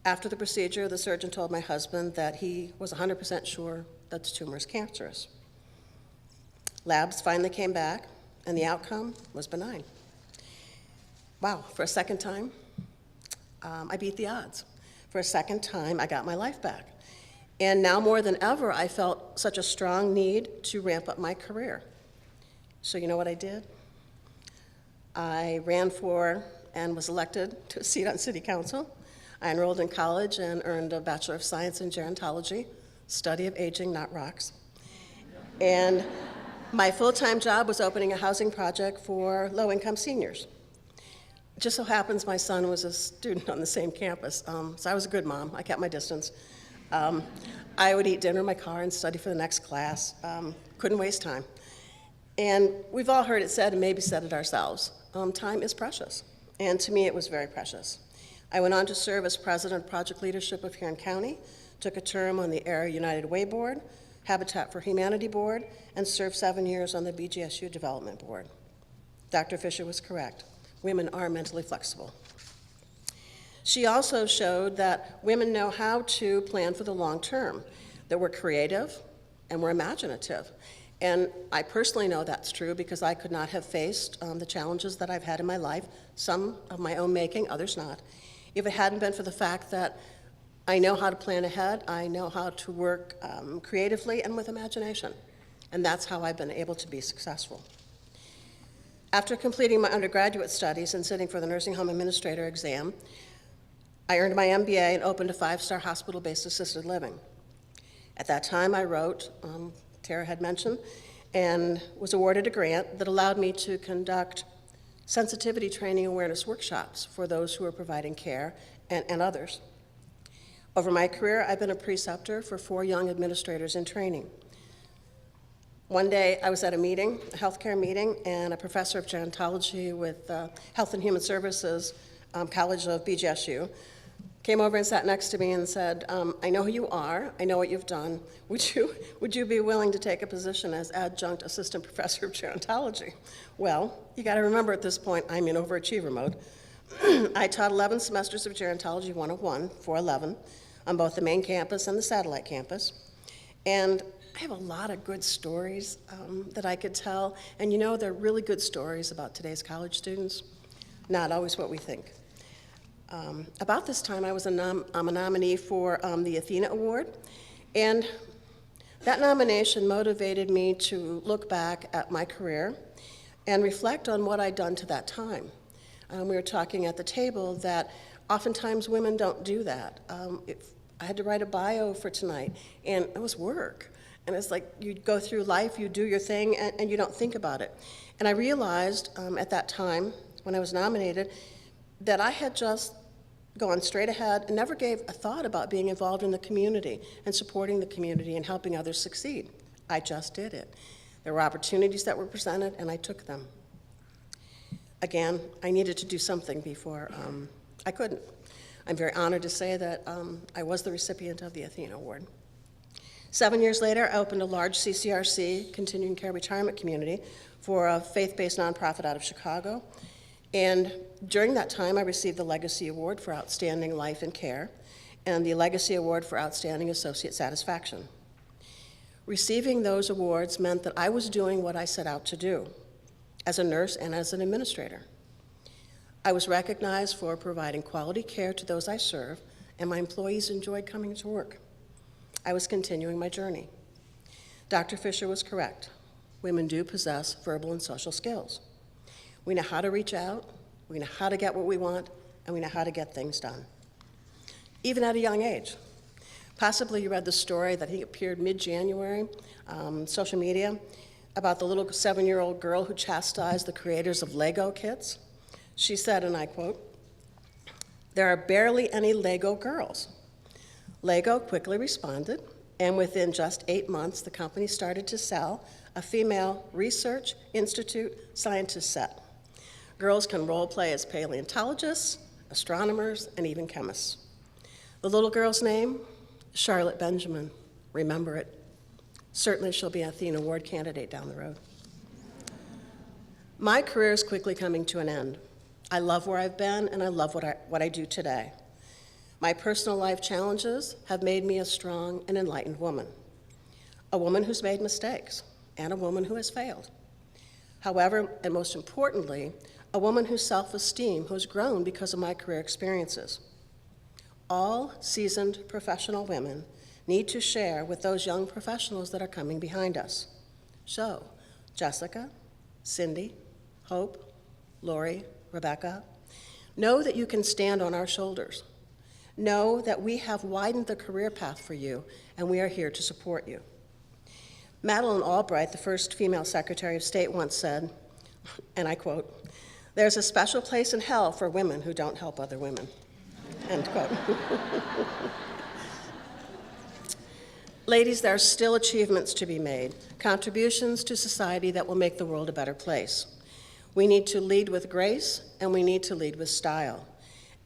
After the procedure, the surgeon told my husband that he was 100% sure that the tumor is cancerous. Labs finally came back, and the outcome was benign. Wow, for a second time, I beat the odds. For a second time, I got my life back. And now more than ever, I felt such a strong need to ramp up my career. So you know what I did? I ran for and was elected to a seat on City Council. I enrolled in college and earned a Bachelor of Science in Gerontology, study of aging, not rocks. And my full-time job was opening a housing project for low-income seniors. It just so happens my son was a student on the same campus, so I was a good mom. I kept my distance. I would eat dinner in my car and study for the next class. Couldn't waste time. And we've all heard it said, and maybe said it ourselves, time is precious. And to me, it was very precious. I went on to serve as president of project leadership of Huron County, took a term on the Area United Way Board, Habitat for Humanity Board, and served 7 years on the BGSU Development Board. Dr. Fisher was correct. Women are mentally flexible. She also showed that women know how to plan for the long term, that we're creative and we're imaginative. And I personally know that's true because I could not have faced the challenges that I've had in my life, some of my own making, others not, if it hadn't been for the fact that I know how to plan ahead, I know how to work creatively and with imagination. And that's how I've been able to be successful. After completing my undergraduate studies and sitting for the nursing home administrator exam, I earned my MBA and opened a 5-star hospital-based assisted living. At that time, I wrote Tara had mentioned, and was awarded a grant that allowed me to conduct sensitivity training awareness workshops for those who are providing care and others. Over my career, I've been a preceptor for 4 young administrators in training. One day, I was at a meeting, a healthcare meeting, and a professor of gerontology with Health and Human Services College of BGSU came over and sat next to me and said, I know who you are, I know what you've done. Would you be willing to take a position as adjunct assistant professor of gerontology? Well, you got to remember at this point, I'm in overachiever mode. I taught 11 semesters of Gerontology 101, 411, on both the main campus and the satellite campus. And I have a lot of good stories that I could tell. And you know, they're really good stories about today's college students. Not always what we think. About this time, I'm a nominee for the ATHENA Award. And that nomination motivated me to look back at my career and reflect on what I'd done to that time. We were talking at the table that oftentimes women don't do that. I had to write a bio for tonight, and it was work. And it's like you go through life, you do your thing, and you don't think about it. And I realized at that time, when I was nominated, that I had just gone straight ahead and never gave a thought about being involved in the community and supporting the community and helping others succeed. I just did it. There were opportunities that were presented, and I took them. Again, I needed to do something before I couldn't. I'm very honored to say that I was the recipient of the ATHENA Award. 7 years later, I opened a large CCRC, continuing care retirement community, for a faith-based nonprofit out of Chicago. And during that time, I received the Legacy Award for Outstanding Life and Care and the Legacy Award for Outstanding Associate Satisfaction. Receiving those awards meant that I was doing what I set out to do as a nurse and as an administrator. I was recognized for providing quality care to those I serve, and my employees enjoyed coming to work. I was continuing my journey. Dr. Fisher was correct. Women do possess verbal and social skills. We know how to reach out, we know how to get what we want, and we know how to get things done, even at a young age. Possibly you read the story that appeared mid-January, social media, about the little 7-year-old girl who chastised the creators of Lego kits. She said, and I quote, "There are barely any Lego girls." Lego quickly responded, and within just 8 months, the company started to sell a female research institute scientist set. Girls can role play as paleontologists, astronomers, and even chemists. The little girl's name, Charlotte Benjamin. Remember it. Certainly she'll be an ATHENA Award candidate down the road. My career is quickly coming to an end. I love where I've been, and I love what I do today. My personal life challenges have made me a strong and enlightened woman, a woman who's made mistakes, and a woman who has failed. However, and most importantly, a woman whose self-esteem has grown because of my career experiences. All seasoned professional women need to share with those young professionals that are coming behind us. So, Jessica, Cindy, Hope, Lori, Rebecca, know that you can stand on our shoulders. Know that we have widened the career path for you, and we are here to support you. Madeleine Albright, the first female Secretary of State, once said, and I quote, "There's a special place in hell for women who don't help other women." End quote. Ladies, there are still achievements to be made, contributions to society that will make the world a better place. We need to lead with grace, and we need to lead with style.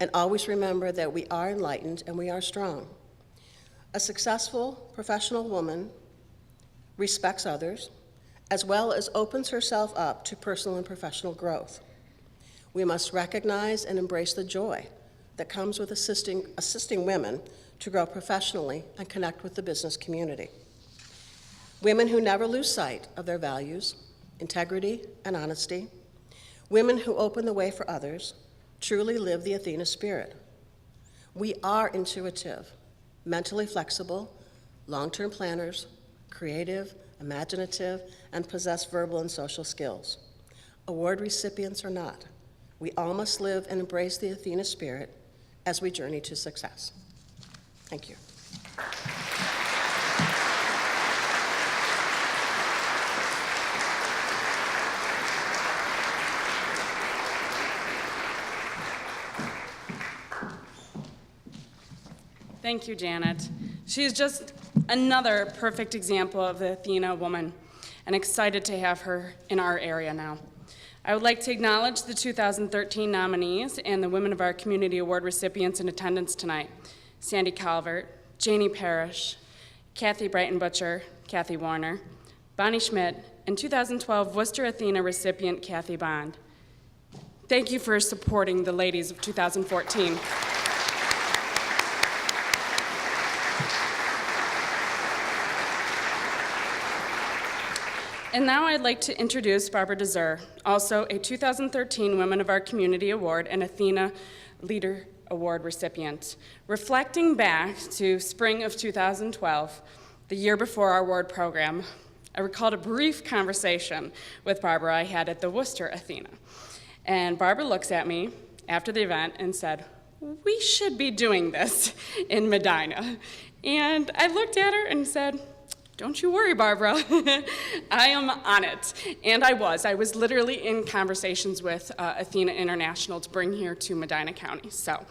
And always remember that we are enlightened and we are strong. A successful professional woman respects others, as well as opens herself up to personal and professional growth. We must recognize and embrace the joy that comes with assisting women to grow professionally and connect with the business community. Women who never lose sight of their values, integrity, and honesty. Women who open the way for others, truly live the ATHENA spirit. We are intuitive, mentally flexible, long-term planners, creative, imaginative, and possess verbal and social skills. Award recipients or not, we all must live and embrace the ATHENA spirit as we journey to success. Thank you. Thank you, Janet. She is just another perfect example of the Athena woman, and excited to have her in our area now. I would like to acknowledge the 2013 nominees and the Women of Our Community Award recipients in attendance tonight: Sandy Calvert, Janie Parrish, Kathy Brighton-Butcher, Kathy Warner, Bonnie Schmidt, and 2012 Worcester Athena recipient Kathy Bond. Thank you for supporting the ladies of 2014. And now I'd like to introduce Barbara DeZer, also a 2013 Women of Our Community Award and Athena Leader Award recipient. Reflecting back to spring of 2012, the year before our award program, I recalled a brief conversation with Barbara I had at the Worcester Athena. And Barbara looks at me after the event and said, "We should be doing this in Medina." And I looked at her and said, "Don't you worry, Barbara. I am on it." And I was literally in conversations with Athena International to bring here to Medina County. So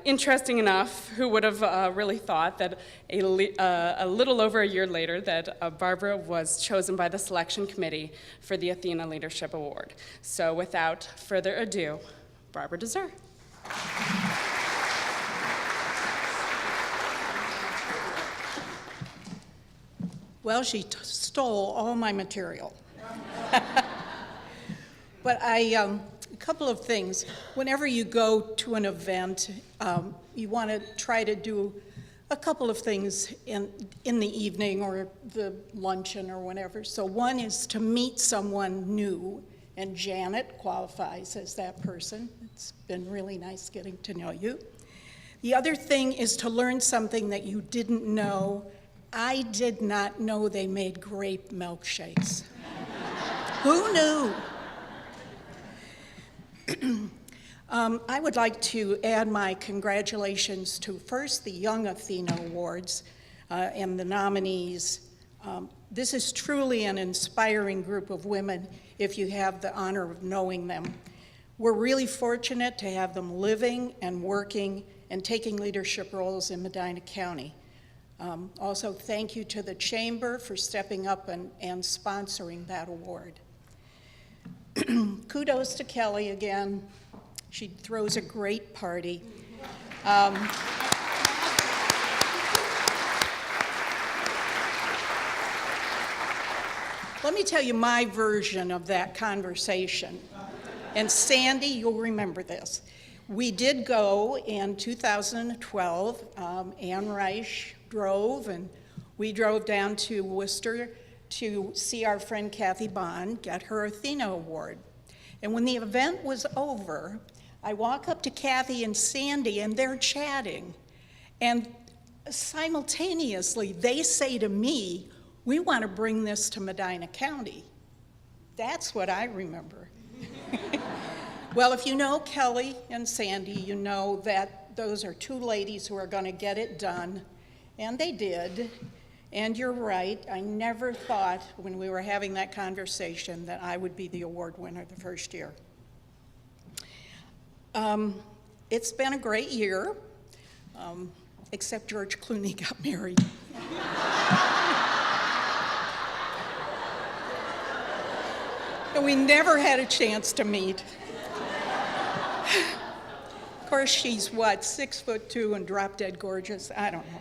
interesting enough, who would have really thought that a little over a year later that Barbara was chosen by the selection committee for the Athena Leadership Award. So without further ado, Barbara DeZer. Well, she stole all my material. But a couple of things. Whenever you go to an event, you want to try to do a couple of things in the evening or the luncheon or whatever. So one is to meet someone new, and Janet qualifies as that person. It's been really nice getting to know you. The other thing is to learn something that you didn't know. I did not know they made grape milkshakes. Who knew? I would like to add my congratulations to first the Young Athena Awards and the nominees. This is truly an inspiring group of women if you have the honor of knowing them. We're really fortunate to have them living and working and taking leadership roles in Medina County. Also, thank you to the Chamber for stepping up and sponsoring that award. Kudos to Kelly again. She throws a great party. Let me tell you my version of that conversation. And Sandy, you'll remember this. We did go in 2012. Ann Reich drove, and we drove down to Worcester to see our friend Kathy Bond get her Athena Award. And when the event was over, I walk up to Kathy and Sandy, and they're chatting. And simultaneously, they say to me, "We want to bring this to Medina County." That's what I remember. Well, if you know Kelly and Sandy, you know that those are two ladies who are going to get it done. And they did. And you're right, I never thought when we were having that conversation that I would be the award winner the first year. It's been a great year, except George Clooney got married. And we never had a chance to meet. Of course, she's what, 6'2" and drop dead gorgeous? I don't know.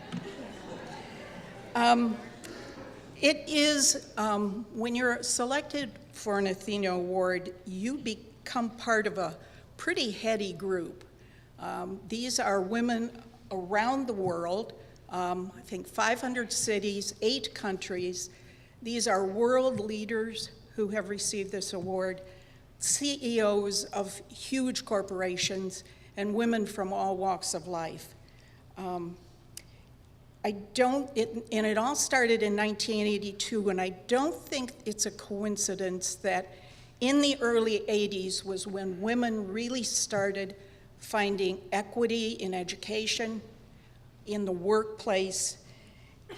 It is, when you're selected for an Athena Award, you become part of a pretty heady group. These are women around the world, I think 500 cities, 8 countries. These are world leaders who have received this award, CEOs of huge corporations, and women from all walks of life. It all started in 1982, and I don't think it's a coincidence that in the early 80s was when women really started finding equity in education, in the workplace,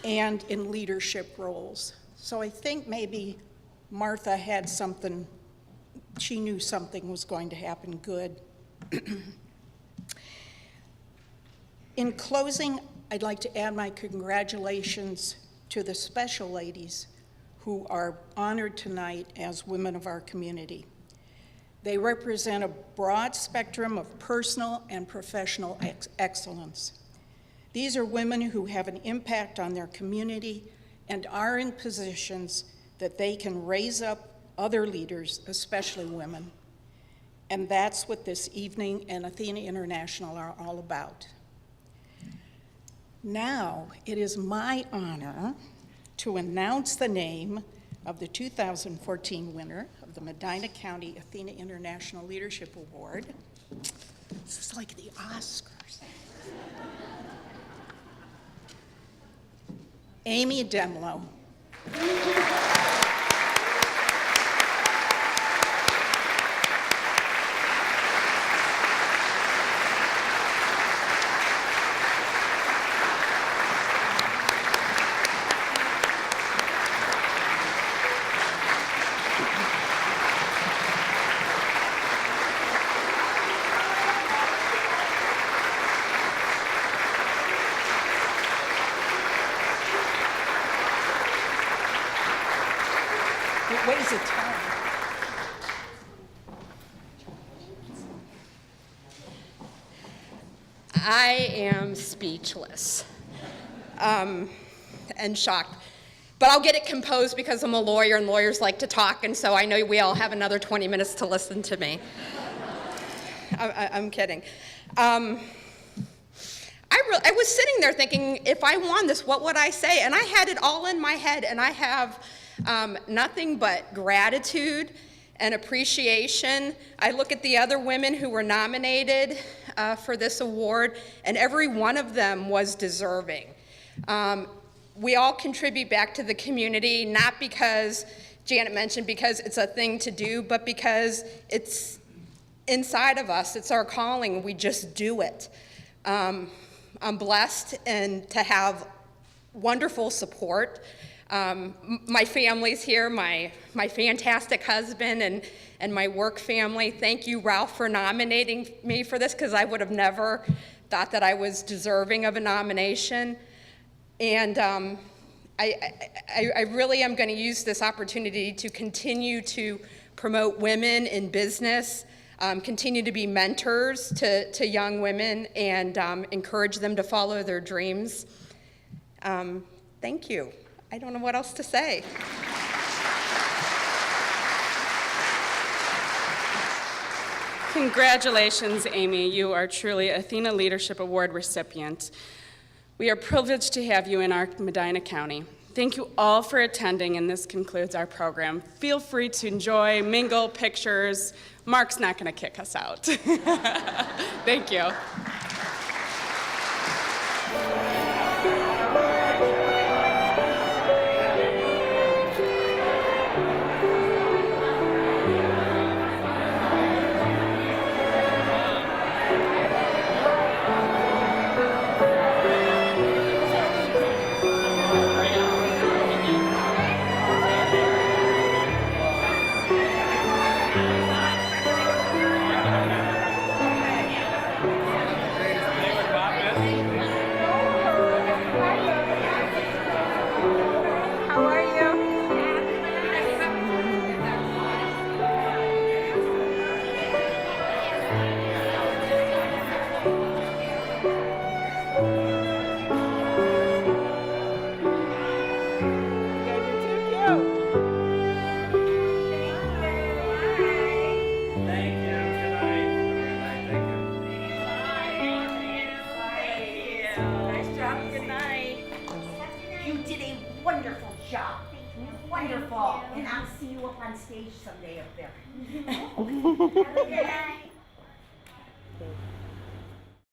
and in leadership roles. So I think maybe Martha had something, she knew something was going to happen good. In closing, I'd like to add my congratulations to the special ladies who are honored tonight as women of our community. They represent a broad spectrum of personal and professional excellence. These are women who have an impact on their community and are in positions that they can raise up other leaders, especially women. And that's what this evening and Athena International are all about. Now, it is my honor to announce the name of the 2014 winner of the Medina County Athena International Leadership Award. This is like the Oscars. Amy Demlow. It weighs a ton. I am speechless and shocked. But I'll get it composed because I'm a lawyer and lawyers like to talk, and so I know we all have another 20 minutes to listen to me. I'm kidding. I was sitting there thinking, if I won this, what would I say? And I had it all in my head, and I have nothing but gratitude and appreciation. I look at the other women who were nominated for this award, and every one of them was deserving. We all contribute back to the community, not because, Janet mentioned, because it's a thing to do, but because it's inside of us. It's our calling. We just do it. I'm blessed and to have wonderful support. My family's here, my fantastic husband and my work family. Thank you, Ralph, for nominating me for this, because I would have never thought that I was deserving of a nomination. And I really am going to use this opportunity to continue to promote women in business, continue to be mentors to young women, and encourage them to follow their dreams. Thank you. I don't know what else to say. Congratulations, Amy. You are truly Athena Leadership Award recipient. We are privileged to have you in our Medina County. Thank you all for attending, and this concludes our program. Feel free to enjoy, mingle, pictures. Mark's not going to kick us out. Thank you. Wonderful. And I'll see you up on stage someday up there.